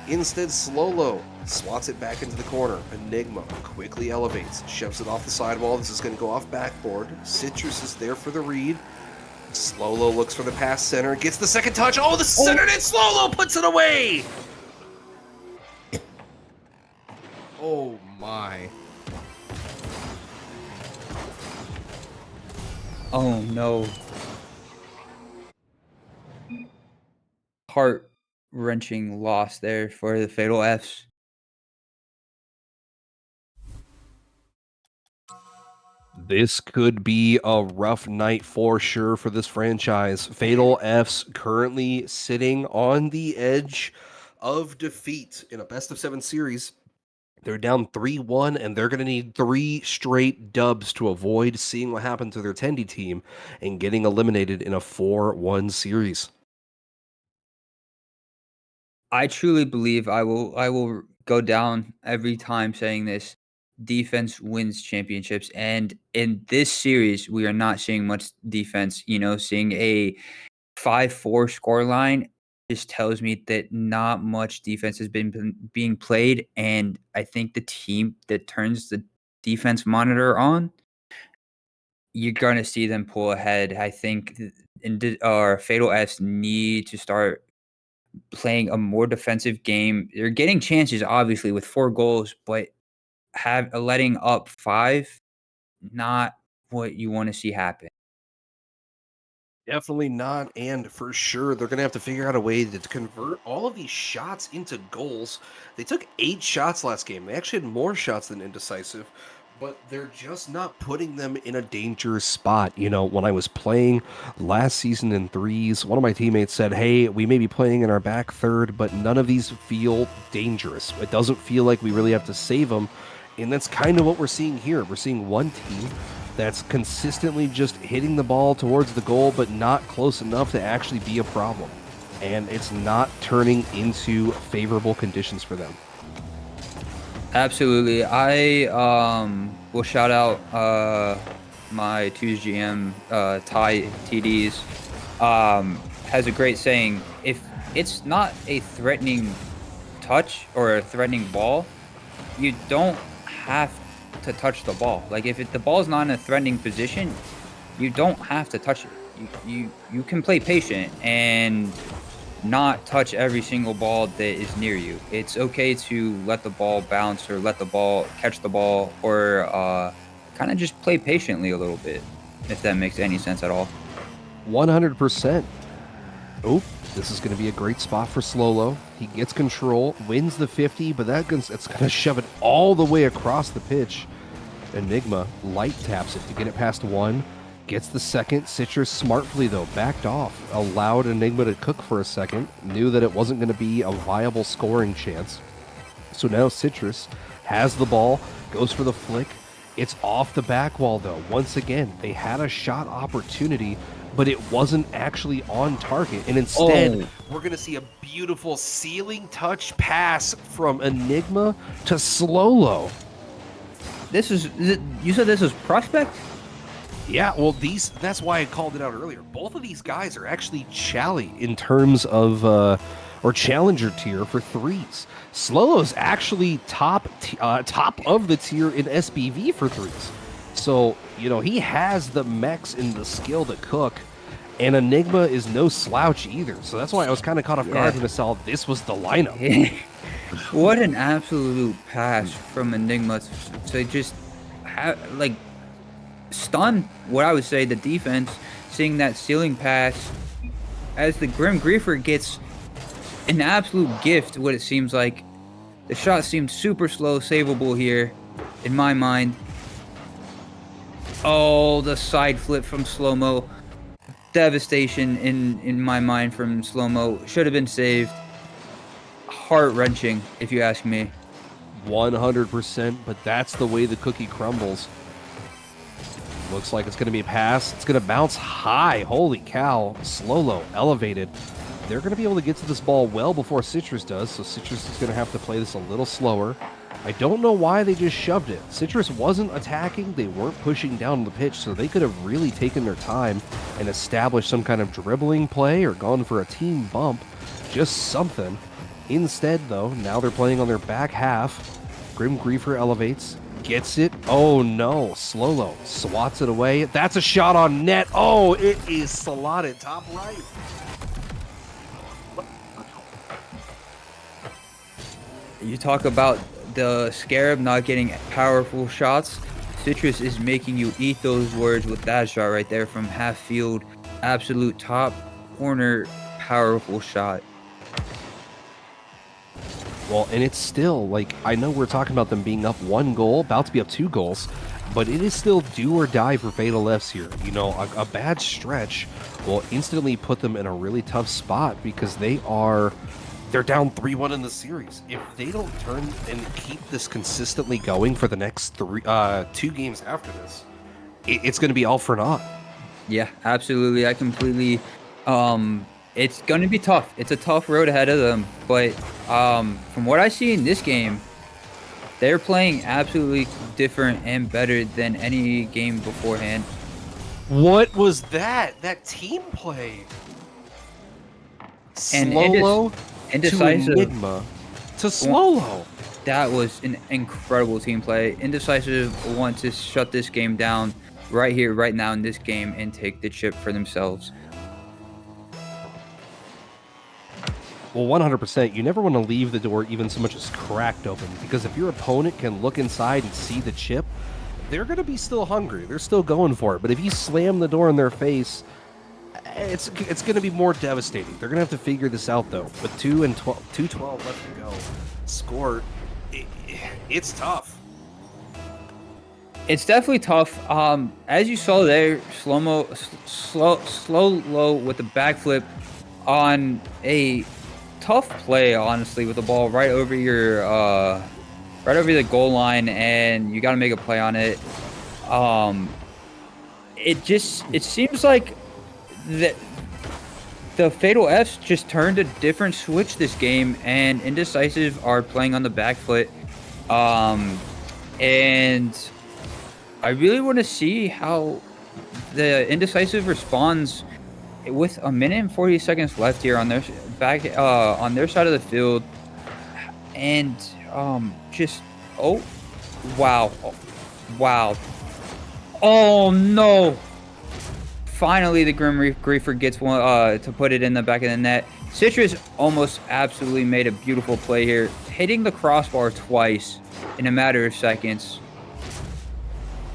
Speaker 1: Instead, Slow-Lo slots it back into the corner. Enygmah quickly elevates, shoves it off the sidewall. This is going to go off backboard. Citrus is there for the read. Slow-Lo looks for the pass center, gets the second touch. Oh, the center net, Slow-Lo puts it away! Oh my.
Speaker 3: Oh no. Heart-wrenching loss there for the Fatal Fs.
Speaker 1: This could be a rough night for sure for this franchise. Fatal Fs currently sitting on the edge of defeat in a best-of-7 series. They're down 3-1, and they're going to need 3 straight dubs to avoid seeing what happened to their Tendi team and getting eliminated in a 4-1 series.
Speaker 3: I truly believe I will go down every time saying this. Defense wins championships, and in this series, we are not seeing much defense. Seeing a 5-4 scoreline just tells me that not much defense has been being played, and I think the team that turns the defense monitor on, you're gonna see them pull ahead. I think Fatal S need to start playing a more defensive game. They're getting chances, obviously, with 4 goals, but letting up 5, not what you want to see happen.
Speaker 1: Definitely not, and for sure they're gonna have to figure out a way to convert all of these shots into goals. They took 8 shots last game. They actually had more shots than Indecisive, but they're just not putting them in a dangerous spot. You know, when I was playing last season in threes, one of my teammates said, "Hey, we may be playing in our back third, but none of these feel dangerous. It doesn't feel like we really have to save them." And that's kind of what we're seeing here. We're seeing one team that's consistently just hitting the ball towards the goal, but not close enough to actually be a problem. And it's not turning into favorable conditions for them.
Speaker 3: Absolutely. I will shout out my 2's GM Ty TDs. Has a great saying: if it's not a threatening touch or a threatening ball, you don't have to touch the ball. Like if the ball's not in a threatening position, you don't have to touch it. You can play patient and not touch every single ball that is near you. It's okay to let the ball bounce or let the ball catch the ball, or kind of just play patiently a little bit, if that makes any sense at all.
Speaker 1: 100%. Oh, this is going to be a great spot for Slolo. He gets control, wins the 50, but it's going to shove it all the way across the pitch. Enygmah light taps it to get it past 1. Gets the second. Citrus smartly, though, backed off. Allowed Enygmah to cook for a second. Knew that it wasn't going to be a viable scoring chance. So now Citrus has the ball, goes for the flick. It's off the back wall, though. Once again, they had a shot opportunity, but it wasn't actually on target. And instead, we're going to see a beautiful ceiling touch pass from Enygmah to Slolo.
Speaker 3: You said this was Prospect?
Speaker 1: Yeah, well, that's why I called it out earlier. Both of these guys are actually Chally in terms of, or Challenger tier for threes. Slolo's actually top of the tier in SBV for threes. So, you know, he has the mechs and the skill to cook, and Enygmah is no slouch either. So that's why I was kind of caught off guard when I saw this was the lineup.
Speaker 3: What an absolute pass from Enygmah to just stun what I would say the defense, seeing that ceiling pass as the Grim Griefer gets an absolute gift, what it seems like. The shot seemed super slow, savable here, in my mind. Oh, the side flip from Slow-Mo. Devastation in my mind from Slow-Mo. Should have been saved. Heart-wrenching, if you ask me.
Speaker 1: 100%, but that's the way the cookie crumbles. Looks like it's going to be a pass. It's going to bounce high. Holy cow. Slolo elevated. They're going to be able to get to this ball well before Citrus does, so Citrus is going to have to play this a little slower. I don't know why they just shoved it. Citrus wasn't attacking. They weren't pushing down the pitch, so they could have really taken their time and established some kind of dribbling play or gone for a team bump. Just something. Instead, though, now they're playing on their back half. Grim Griefer elevates. Gets it. Oh, no. Slolo swats it away. That's a shot on net. Oh, it is slotted top right.
Speaker 3: You talk about the Scarab not getting powerful shots. Citrus is making you eat those words with that shot right there from half field. Absolute top corner powerful shot.
Speaker 1: Well, and it's still, like, I know we're talking about them being up 1 goal, about to be up 2 goals, but it is still do or die for Fatal Fs here. You know, a bad stretch will instantly put them in a really tough spot because they're down 3-1 in the series. If they don't turn and keep this consistently going for the next 2 games after this, it's going to be all for naught.
Speaker 3: Yeah, absolutely. I completely... it's going to be tough. It's a tough road ahead of them. But from what I see in this game, they're playing absolutely different and better than any game beforehand.
Speaker 1: What was that? That team play.
Speaker 3: And
Speaker 1: Slolo to
Speaker 3: Indecisive,
Speaker 1: Enigma to Slolo.
Speaker 3: that was an incredible team play. Indecisive want to shut this game down right here, right now in this game, and take the chip for themselves.
Speaker 1: Well, 100%. You never want to leave the door even so much as cracked open, because if your opponent can look inside and see the chip, they're going to be still hungry. They're still going for it. But if you slam the door in their face, it's going to be more devastating. They're going to have to figure this out, though. With 2:12 left to go, score, it's tough.
Speaker 3: It's definitely tough. As you saw there, slow low with the backflip on a tough play, honestly, with the ball right over your right over the goal line, and you got to make a play on it. It seems like the Fatal F's just turned a different switch this game, and Indecisive are playing on the back foot. And I really want to see how the Indecisive responds with a minute and 40 seconds left here on their on their side of the field. And just wow. Oh no. Finally, the Grim Griefer gets one to put it in the back of the net. Citrus almost absolutely made a beautiful play here, hitting the crossbar twice in a matter of seconds,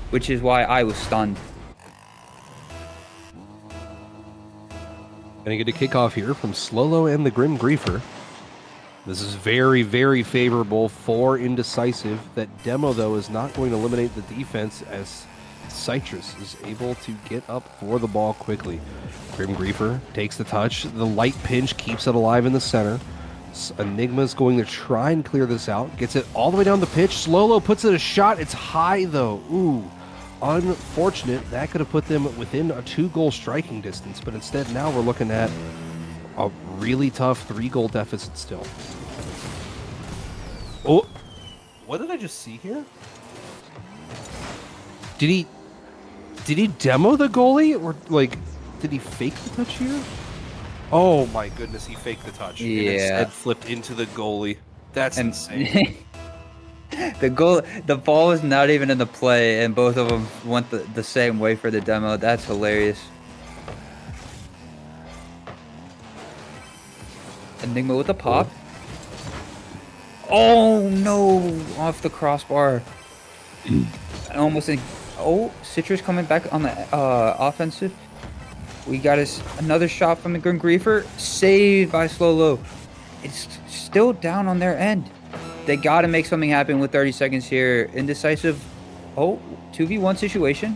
Speaker 3: which is why I was stunned.
Speaker 1: Gonna get a kickoff here from Slolo and the Grim Griefer. This is very, very favorable for Indecisive. That demo, though, is not going to eliminate the defense, as Citrus is able to get up for the ball quickly. Grim Griefer takes the touch. The light pinch keeps it alive in the center. Enigma's going to try and clear this out. Gets it all the way down the pitch. Slolo puts it a shot. It's high, though. Ooh, unfortunate. That could have put them within a 2-goal striking distance, but instead now we're looking at a really tough 3-goal deficit still. Oh, what did I just see here? Did he demo the goalie, or like did he fake the touch here? Oh my goodness, he faked the touch.
Speaker 3: Yeah.
Speaker 1: And instead flipped into the goalie. That's insane.
Speaker 3: The ball was not even in the play, and both of them went the same way for the demo. That's hilarious. Enigma with the pop. Oh no! Off the crossbar. Almost in. Oh, Citrus coming back on the offensive. We got another shot from the Grim Griefer. Saved by Slolo. It's still down on their end. They got to make something happen with 30 seconds here. Indecisive. Oh, 2v1 situation.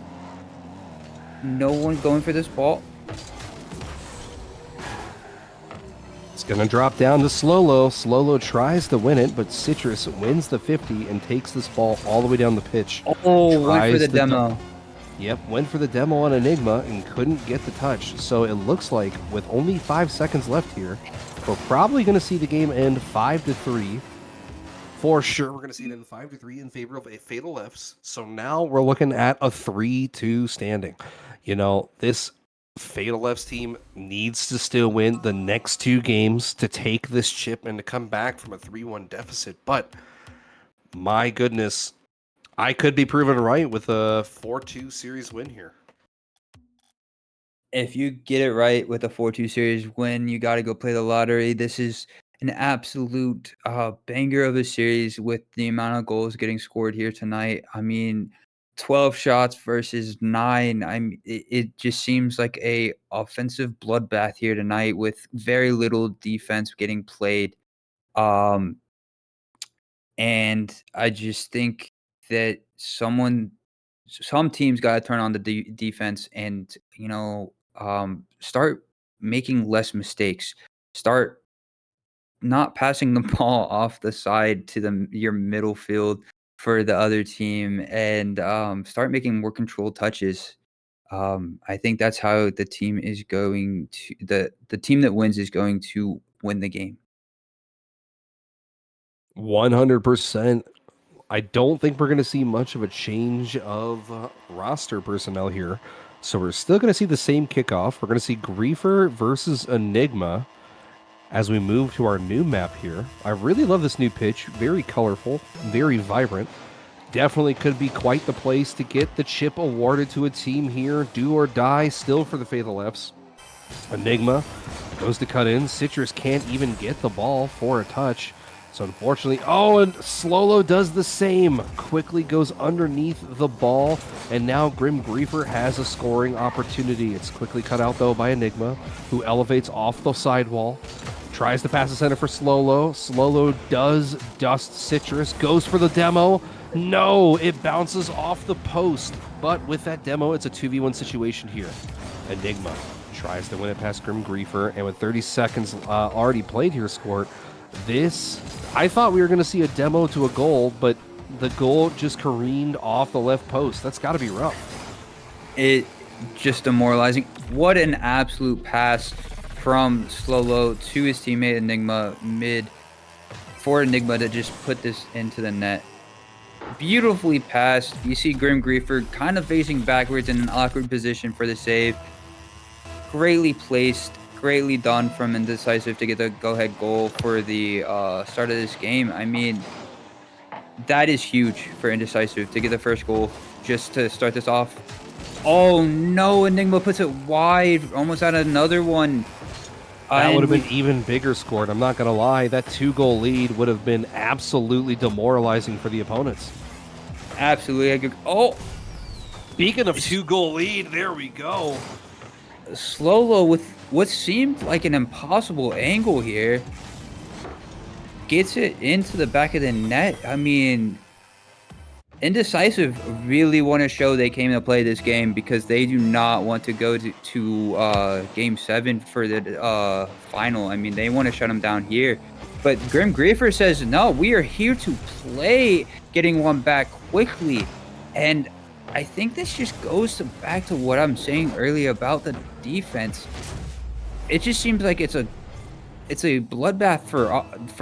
Speaker 3: No one going for this ball.
Speaker 1: It's going to drop down to Slolo. Slolo tries to win it, but Citrus wins the 50 and takes this ball all the way down the pitch.
Speaker 3: Oh, went for the demo.
Speaker 1: Yep, went for the demo on Enigma and couldn't get the touch. So it looks like with only 5 seconds left here, we're probably going to see the game end 5-3. For sure, we're going to see it end 5-3 in favor of a Fatal F's. So now we're looking at a 3-2 standing. You know, this Fatal F's team needs to still win the next 2 games to take this chip and to come back from a 3-1 deficit. But my goodness, I could be proven right with a 4-2 series win here.
Speaker 3: If you get it right with a 4-2 series win, you got to go play the lottery. This is an absolute banger of a series with the amount of goals getting scored here tonight. I mean, 12 shots versus 9. It just seems like a offensive bloodbath here tonight with very little defense getting played. And I just think that some teams got to turn on the defense and, start making less mistakes. Start not passing the ball off the side to your middle field for the other team, and start making more controlled touches. I think that's how the team is going to the team that wins is going to win the game.
Speaker 1: 100%. I don't think we're going to see much of a change of roster personnel here. So we're still going to see the same kickoff. We're going to see Griefer versus Enygma. as we move to our new map here. I really love this new pitch. Very colorful, very vibrant. Definitely could be quite the place to get the chip awarded to a team here. Do or die still for the Fatal F's. Enygmah goes to cut in. Citrus can't even get the ball for a touch. So unfortunately, and Slolo does the same. Quickly goes underneath the ball, and now Grim Griefer has a scoring opportunity. It's quickly cut out, though, by Enygmah, who elevates off the sidewall. Tries to pass the center for Slolo. Slolo does dust Citrus, goes for the demo. No, it bounces off the post. But with that demo, it's a 2v1 situation here. Enygmah tries to win it past Grim Griefer, and with 30 seconds already played here, Squirt, I thought we were going to see a demo to a goal, but the goal just careened off the left post. That's got to be rough.
Speaker 3: It just demoralizing. What an absolute pass from Slolo to his teammate Enygmah mid for Enygmah to just put this into the net. Beautifully passed. You see Grim Griefer kind of facing backwards in an awkward position for the save. Greatly placed. Greatly done from Indecisive to get the go-ahead goal for the start of this game. I mean, that is huge for Indecisive to get the first goal just to start this off. Oh no, Enygmah puts it wide, almost out another one.
Speaker 1: That would have been even bigger scored. I'm not going to lie. That 2-goal lead would have been absolutely demoralizing for the opponents.
Speaker 3: Absolutely. Oh!
Speaker 1: Speaking of 2-goal lead, there we go.
Speaker 3: Slolo with what seemed like an impossible angle here gets it into the back of the net. I mean, Indecisive really want to show they came to play this game because they do not want to go to Game 7 for the final. I mean, they want to shut them down here. But Grim Griefer says, no, we are here to play, getting one back quickly. And I think this just goes back to what I'm saying earlier about the defense. It just seems like it's a bloodbath for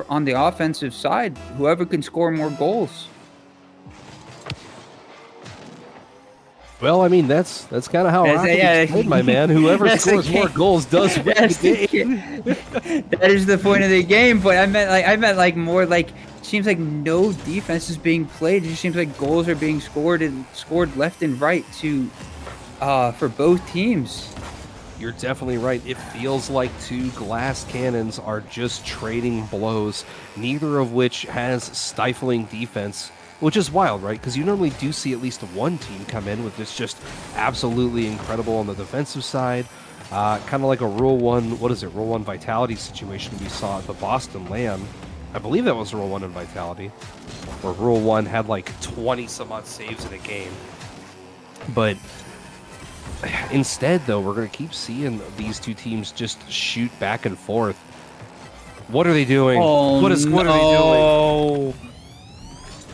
Speaker 3: on the offensive side. Whoever can score more goals.
Speaker 1: Well, I mean, that's kind of how Rocket played, my man. Whoever scores more goals does win the game.
Speaker 3: That is the point of the game. But I meant like more like. Seems like no defense is being played. It just seems like goals are being scored left and right for both teams.
Speaker 1: You're definitely right. It feels like two glass cannons are just trading blows, neither of which has stifling defense, which is wild, right? Because you normally do see at least one team come in with this just absolutely incredible on the defensive side. Kind of like a Rule 1, Rule 1 Vitality situation we saw at the Boston LAN. I believe that was Rule 1 in Vitality, where Rule 1 had like 20-some-odd saves in a game. But instead, though, we're going to keep seeing these two teams just shoot back and forth. What are they doing? What are they doing?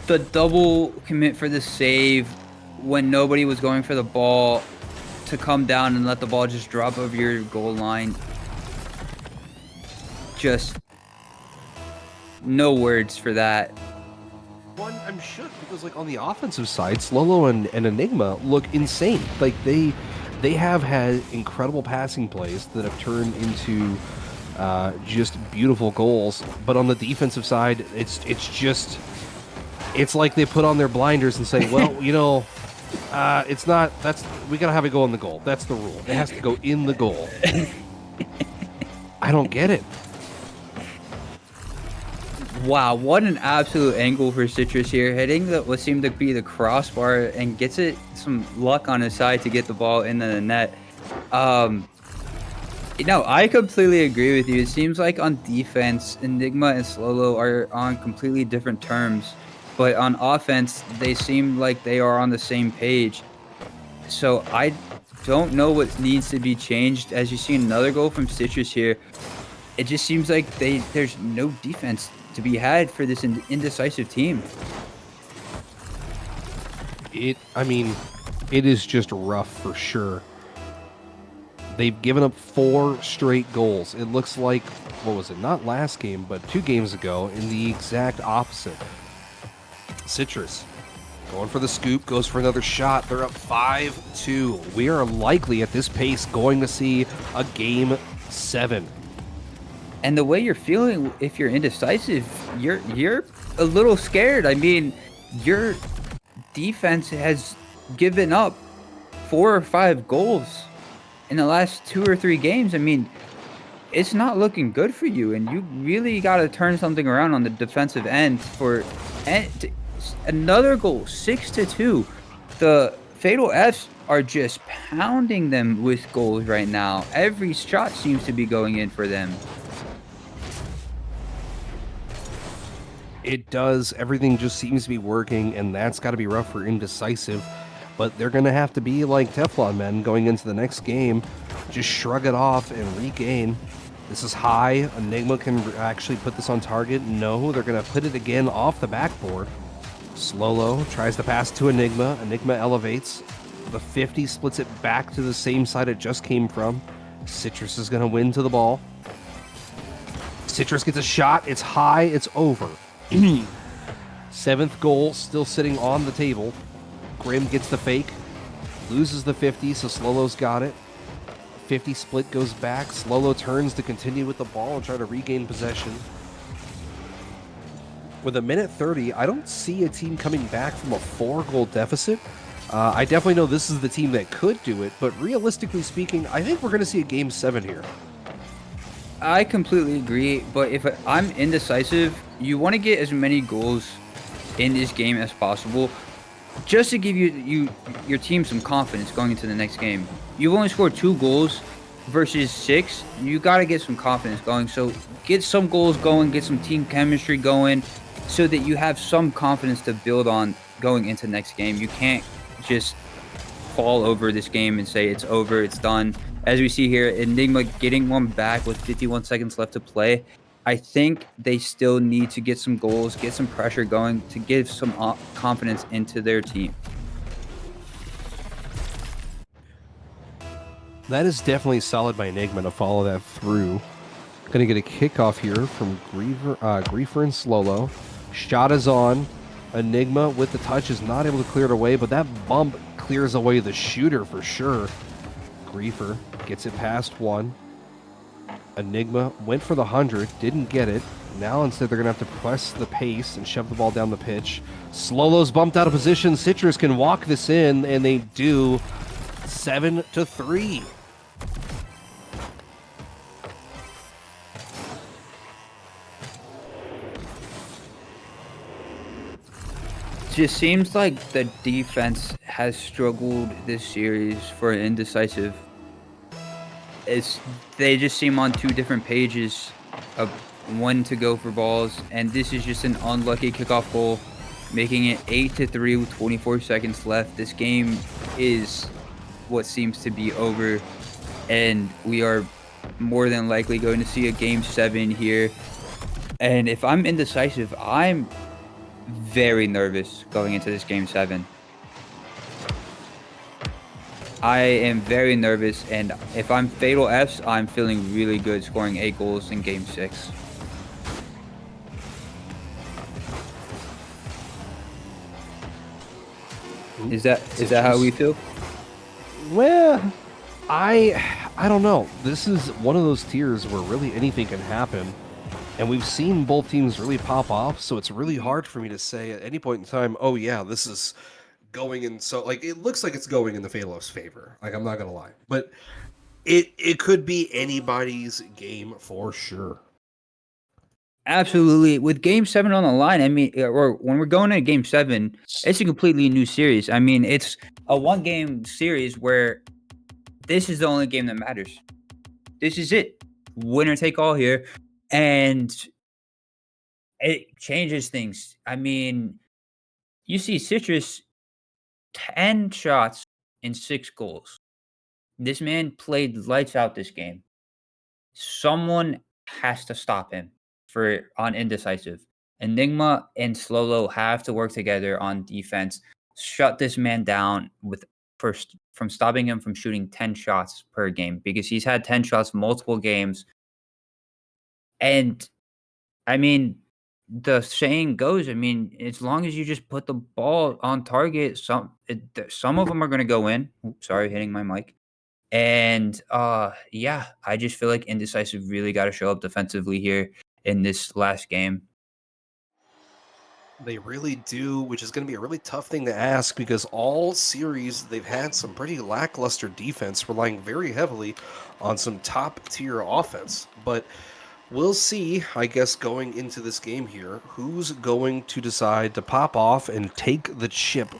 Speaker 3: The double commit for the save when nobody was going for the ball to come down and let the ball just drop over your goal line. Just no words for that.
Speaker 1: One, I'm shook because, like, on the offensive side, Slolo and Enygmah look insane. Like, they have had incredible passing plays that have turned into just beautiful goals. But on the defensive side, it's like they put on their blinders and say, well, you know, it's not. We gotta have it go in the goal. That's the rule. It has to go in the goal. I don't get it.
Speaker 3: Wow, what an absolute angle for Citrus here, hitting what seemed to be the crossbar and gets it some luck on his side to get the ball into the net. I completely agree with you. It seems like on defense, Enygmah and Slolo are on completely different terms, but on offense, they seem like they are on the same page. So I don't know what needs to be changed. As you see another goal from Citrus here, it just seems like there's no defense to be had for this Indecisive team.
Speaker 1: It is just rough for sure. They've given up 4 straight goals. It looks like, what was it? Not last game, but 2 games ago, in the exact opposite. Citrus going for the scoop, goes for another shot. They're up 5-2. We are likely at this pace going to see a Game 7.
Speaker 3: And the way you're feeling, if you're indecisive, you're a little scared. I mean, your defense has given up 4 or 5 goals in the last 2 or 3 games. I mean, it's not looking good for you, and you really got to turn something around on the defensive end another goal, 6-2. The Fatal Fs are just pounding them with goals right now. Every shot seems to be going in for them.
Speaker 1: It does. Everything just seems to be working, and that's got to be rough for Indecisive. But they're going to have to be like Teflon men going into the next game. Just shrug it off and regain. This is high. Enygmah can actually put this on target. No, they're going to put it again off the backboard. Slolo tries to pass to Enygmah. Enygmah elevates. The 50 splits it back to the same side it just came from. Citrus is going to win to the ball. Citrus gets a shot. It's high. It's over. 7th goal still sitting on the table. Grim gets the fake. Loses the 50, so Slolo's got it. 50 split goes back. Slolo turns to continue with the ball and try to regain possession. With a minute 30, I don't see a team coming back from a 4-goal deficit. I definitely know this is the team that could do it, but realistically speaking, I think we're going to see a Game 7 here.
Speaker 3: I completely agree, but if I'm indecisive, you want to get as many goals in this game as possible, just to give your team some confidence going into the next game. You've only scored 2 goals versus 6. You got to get some confidence going. So get some goals going, get some team chemistry going, so that you have some confidence to build on going into the next game. You can't just fall over this game and say it's over, it's done. As we see here, Enygmah getting one back with 51 seconds left to play. I think they still need to get some goals, get some pressure going to give some confidence into their team.
Speaker 1: That is definitely solid by Enygmah to follow that through. Going to get a kickoff here from Griefer and Slolo. Shot is on. Enygmah with the touch is not able to clear it away, but that bump clears away the shooter for sure. Griefer gets it past one. Enygmah went for the 100, didn't get it. Now instead they're going to have to press the pace and shove the ball down the pitch. Slolo's bumped out of position. Citrus can walk this in, and they do. 7-3.
Speaker 3: Just seems like the defense has struggled this series for Indecisive. They just seem on 2 different pages of when to go for balls, and this is just an unlucky kickoff goal, making it 8-3 with 24 seconds left. This game is what seems to be over, and we are more than likely going to see a Game 7 here. And if I'm indecisive, I'm very nervous going into this Game 7. I am very nervous, and if I'm Fatal Fs, I'm feeling really good scoring 8 goals in Game 6. Is that how we feel?
Speaker 1: Well, I don't know. This is one of those tiers where really anything can happen. And we've seen both teams really pop off, so it's really hard for me to say at any point in time, oh yeah, this is going in. So like it looks like it's going in the Fatal F's favor. Like I'm not gonna lie. But it could be anybody's game for sure.
Speaker 3: Absolutely. With Game 7 on the line, I mean, or when we're going into Game 7, it's a completely new series. I mean, it's a 1-game series where this is the only game that matters. This is it. Winner take all here. And it changes things. I mean, you see Citrus, 10 shots and 6 goals. This man played lights out this game. Someone has to stop him on Indecisive. Enygmah and Slolo have to work together on defense. Shut this man down from stopping him from shooting 10 shots per game, because he's had 10 shots multiple games. And I mean, the saying goes, I mean, as long as you just put the ball on target, some of them are going to go in. Oops, sorry, hitting my mic. And yeah, I just feel like Indecisive really got to show up defensively here in this last game.
Speaker 1: They really do, which is going to be a really tough thing to ask because all series they've had some pretty lackluster defense, relying very heavily on some top tier offense. But we'll see, I guess, going into this game here, who's going to decide to pop off and take the chip.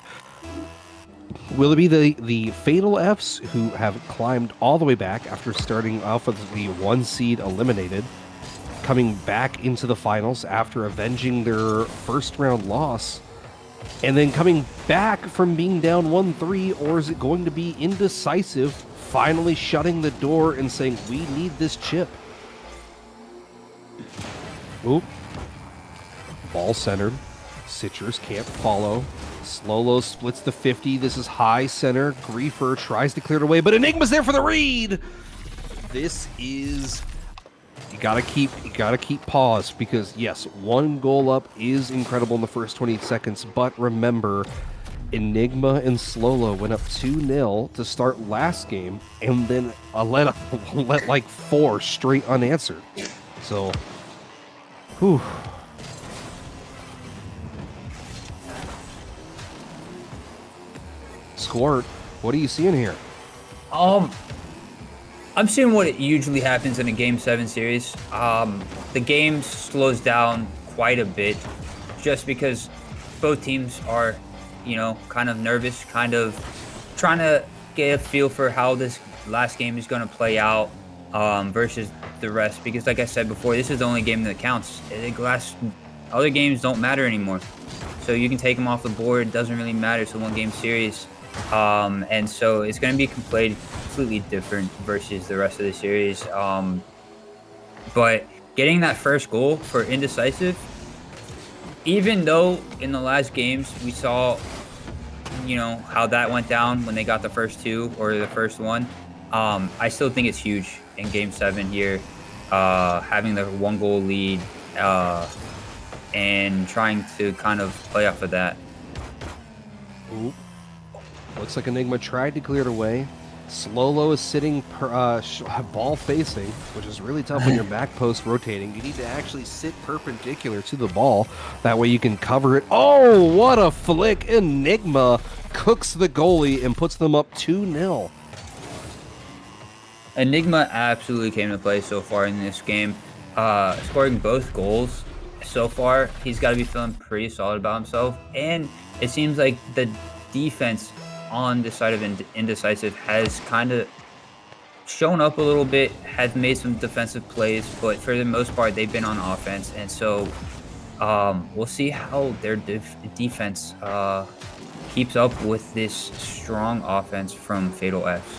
Speaker 1: Will it be the Fatal Fs who have climbed all the way back after starting off with the 1 seed eliminated, coming back into the finals after avenging their first round loss, and then coming back from being down 1-3, or is it going to be Indecisive finally shutting the door and saying, we need this chip? Oop. Ball centered. Citrus can't follow. Slolo splits the 50. This is high center. Griefer tries to clear it away, but Enigma's there for the read. This is... You gotta keep pause because yes, 1 goal up is incredible in the first 20 seconds, but remember, Enygmah and Slolo went up 2-0 to start last game and then let like 4 straight unanswered. So, whew. Squirt, what are you seeing here?
Speaker 3: I'm seeing what usually happens in a Game 7 series. The game slows down quite a bit just because both teams are, you know, kind of nervous, kind of trying to get a feel for how this last game is going to play out versus the rest. Because like I said before, this is the only game that counts. Other games don't matter anymore. So you can take them off the board. It doesn't really matter. It's a 1-game series. And so it's going to be played completely different versus the rest of the series. But getting that first goal for Indecisive, even though in the last games we saw, you know, how that went down when they got the first 2 or the first 1, I still think it's huge in Game 7 here, having the 1-goal lead and trying to kind of play off of that.
Speaker 1: Ooh. Looks like Enygmah tried to clear it away. Slolo is sitting ball facing, which is really tough when you're back post rotating. You need to actually sit perpendicular to the ball. That way you can cover it. Oh, what a flick. Enygmah cooks the goalie and puts them up 2-0.
Speaker 3: Enygmah absolutely came to play so far in this game, scoring both goals so far. He's got to be feeling pretty solid about himself, and it seems like the defense on the side of Indecisive has kind of shown up a little bit, has made some defensive plays, but for the most part they've been on offense, and so we'll see how their defense keeps up with this strong offense from Fatal Fs.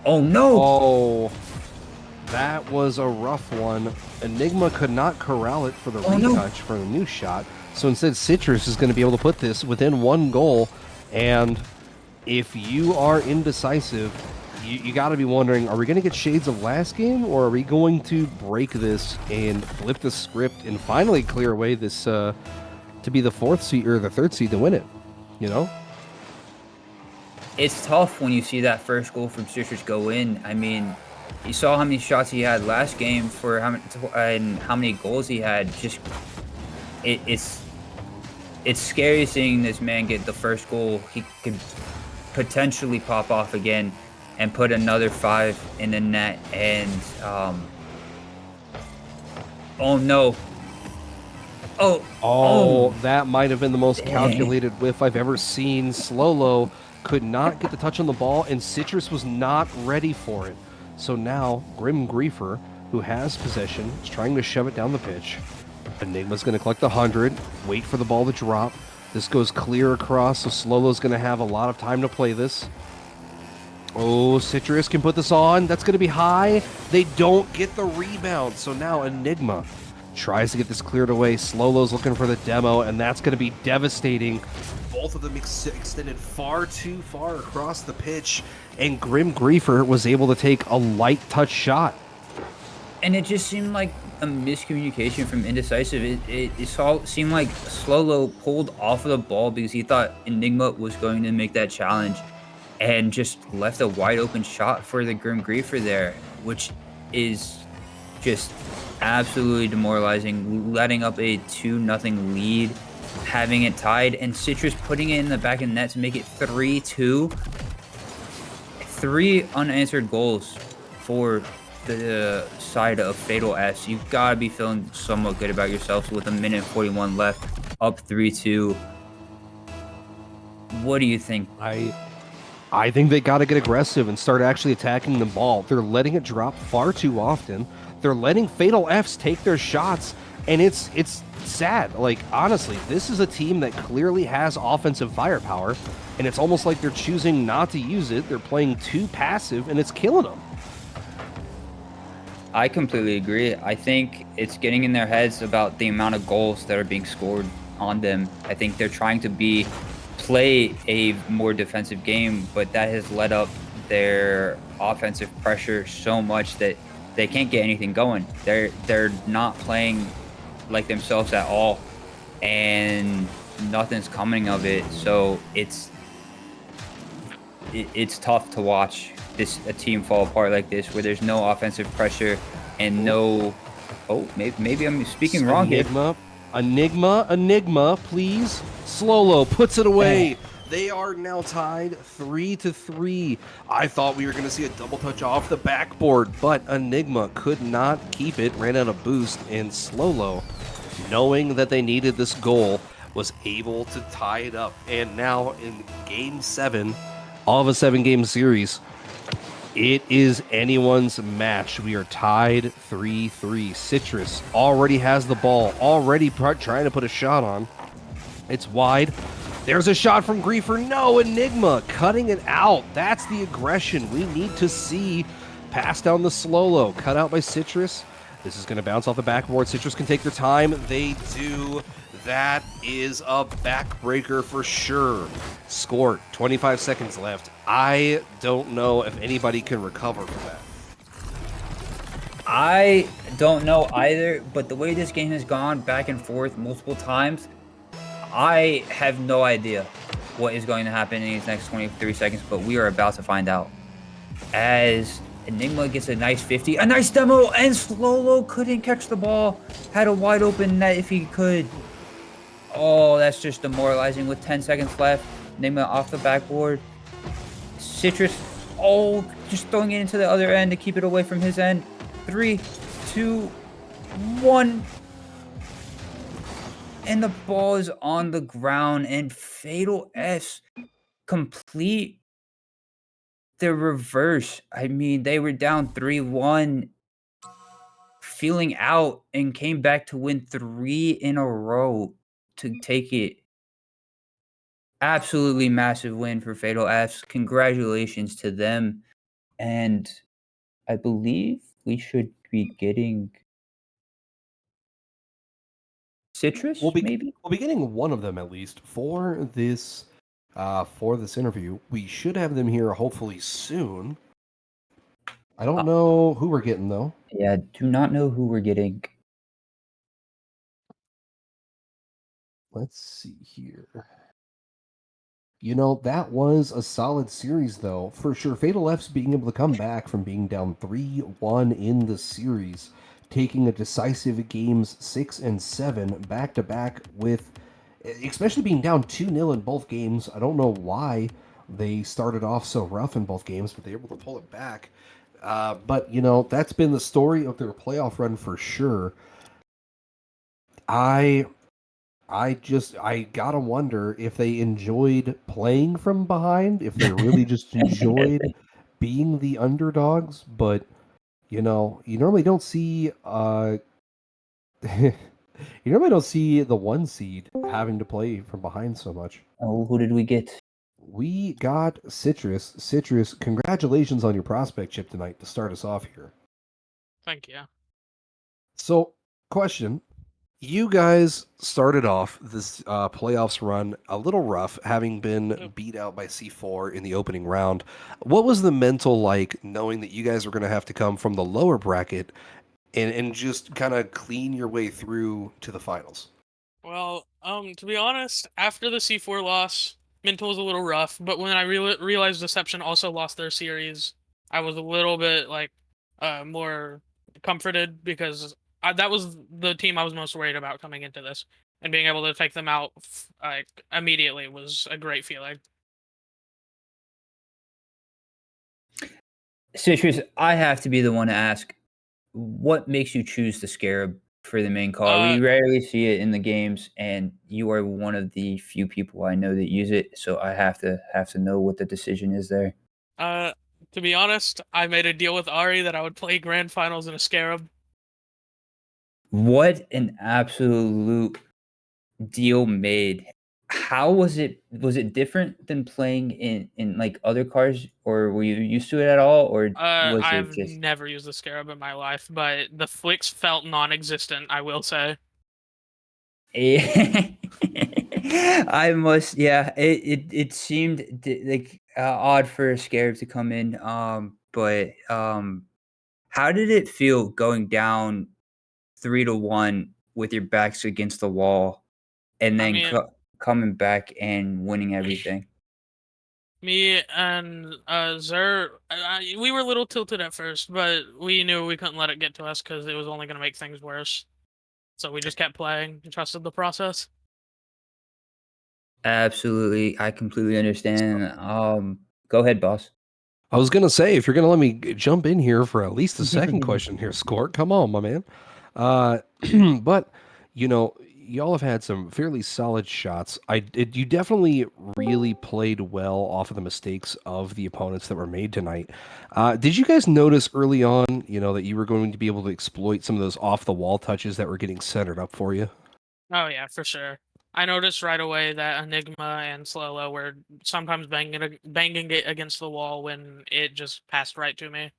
Speaker 3: Oh no!
Speaker 1: Oh, that was a rough one. Enygmah could not corral it for the retouch for the new shot, so instead Citrus is going to be able to put this within 1 goal. And if you are Indecisive, you got to be wondering, are we going to get shades of last game, or are we going to break this and flip the script and finally clear away this to be the 4th seed or the 3rd seed to win it? You know?
Speaker 3: It's tough when you see that first goal from Citrus go in. I mean, you saw how many shots he had last game for how many goals he had. Just it's scary seeing this man get the first goal. He could potentially pop off again and put another 5 in the net. And oh no! Oh,
Speaker 1: that might have been the most calculated whiff I've ever seen. Slolo could not get the touch on the ball, and Citrus was not ready for it. So now Grim Griefer, who has possession, is trying to shove it down the pitch. Enygmah's going to collect the 100, wait for the ball to drop. This goes clear across, so Slolo's going to have a lot of time to play this. Oh, Citrus can put this on. That's going to be high. They don't get the rebound, so now Enygmah tries to get this cleared away. Slolo's looking for the demo, and that's going to be devastating. Both of them extended far too far across the pitch, and Grim Griefer was able to take a light touch shot.
Speaker 3: And it just seemed like a miscommunication from Indecisive. It seemed like Slolo pulled off of the ball because he thought Enygmah was going to make that challenge. and just left a wide open shot for the Grim Griefer there, which is just absolutely demoralizing, letting up a 2-0 lead, having it tied, and Citrus putting it in the back of the net to make it 3-2. 3 unanswered goals for the side of Fatal S. You've got to be feeling somewhat good about yourselves with 1:41 left, up 3-2. What do you think?
Speaker 1: I think they got to get aggressive and start actually attacking the ball. They're letting it drop far too often. They're letting Fatal Fs take their shots, and it's sad. Like, honestly, this is a team that clearly has offensive firepower, and it's almost like they're choosing not to use it. They're playing too passive, and it's killing them.
Speaker 3: I completely agree. I think it's getting in their heads about the amount of goals that are being scored on them. I think they're trying to play a more defensive game, but that has led up their offensive pressure so much that they can't get anything going. They're not playing like themselves at all, and nothing's coming of it. So it's tough to watch a team fall apart like this, where there's no offensive pressure and no. Oh, maybe I'm speaking wrong here.
Speaker 1: Enygmah, please. Slolo puts it away. They are now tied 3-3. I thought we were going to see a double touch off the backboard, but Enygmah could not keep it, ran out of boost, and Slolo, knowing that they needed this goal, was able to tie it up. And now in Game 7 of a 7-game series, it is anyone's match. We are tied 3-3. Citrus already has the ball, already trying to put a shot on. It's wide. There's a shot from Griefer. No, Enygmah cutting it out. That's the aggression we need to see. Pass down the Slolo, cut out by Citrus. This is going to bounce off the backboard. Citrus can take their time. They do. That is a backbreaker for sure. Score, 25 seconds left. I don't know if anybody can recover from that.
Speaker 3: I don't know either, but the way this game has gone back and forth multiple times, I have no idea what is going to happen in these next 23 seconds, but we are about to find out. As Enygmah gets a nice 50, a nice demo, and Slolo couldn't catch the ball. Had a wide open net if he could. Oh, that's just demoralizing with 10 seconds left. Enygmah off the backboard. Citrus, just throwing it into the other end to keep it away from his end. 3, 2, 1. And the ball is on the ground, and Fatal S complete the reverse. I mean, they were down 3-1, feeling out, and came back to win 3 in a row to take it. Absolutely massive win for Fatal S. Congratulations to them. And I believe we should be getting Citrus, maybe?
Speaker 1: We'll be getting one of them at least for this interview. We should have them here hopefully soon. I don't know who we're getting though.
Speaker 3: Yeah, do not know who we're getting.
Speaker 1: Let's see here. You know, that was a solid series, though, for sure. Fatal F's being able to come back from being down 3-1 in the series, taking a decisive games 6 and 7 back-to-back with, especially being down 2-0 in both games. I don't know why they started off so rough in both games, but they were able to pull it back. But, you know, that's been the story of their playoff run for sure. I gotta wonder if they enjoyed playing from behind, if they really just enjoyed being the underdogs. But you know, you normally don't see the 1 seed having to play from behind so much.
Speaker 3: Oh, who did we get?
Speaker 1: We got Citrus. Citrus, congratulations on your prospect chip tonight to start us off here.
Speaker 4: Thank you.
Speaker 1: So, question. You guys started off this playoffs run a little rough, having been beat out by C4 in the opening round. What was the mental like, knowing that you guys were going to have to come from the lower bracket and just kind of clean your way through to the finals?
Speaker 4: Well, to be honest, after the C4 loss, Mental was a little rough, but when I realized Deception also lost their series, I was a little bit like more comforted because that was the team I was most worried about coming into this, and being able to take them out like immediately was a great feeling.
Speaker 3: Citrus, I have to be the one to ask, what makes you choose the Scarab for the main car? We rarely see it in the games, and you are one of the few people I know that use it, so I have to know what the decision is there.
Speaker 4: To be honest, I made a deal with Ari that I would play Grand Finals in a Scarab.
Speaker 3: What an absolute deal made. How was it? Was it different than playing in like other cars, or were you used to it at all, or was it
Speaker 4: I've
Speaker 3: just?
Speaker 4: never used the Scarab in my life, but the flicks felt non-existent, I will say.
Speaker 3: I must, yeah. It seemed like odd for a Scarab to come in. But how did it feel going down 3-1 with your backs against the wall, and
Speaker 4: I
Speaker 3: then
Speaker 4: mean,
Speaker 3: coming back and winning everything?
Speaker 4: me and Zer, we were a little tilted at first, but we knew we couldn't let it get to us because it was only going to make things worse. So we just kept playing and trusted the process.
Speaker 3: Absolutely, I completely understand. Go ahead, boss.
Speaker 1: I was gonna say, if you're gonna let me jump in here for at least a second question here, Score, come on, my man. But y'all have had some fairly solid shots. You definitely really played well off of the mistakes of the opponents that were made tonight. Did you guys notice early on, that you were going to be able to exploit some of those off the wall touches that were getting centered up for you?
Speaker 4: Oh yeah, for sure. I noticed right away that Enygma and Slolo were sometimes banging it against the wall when it just passed right to me.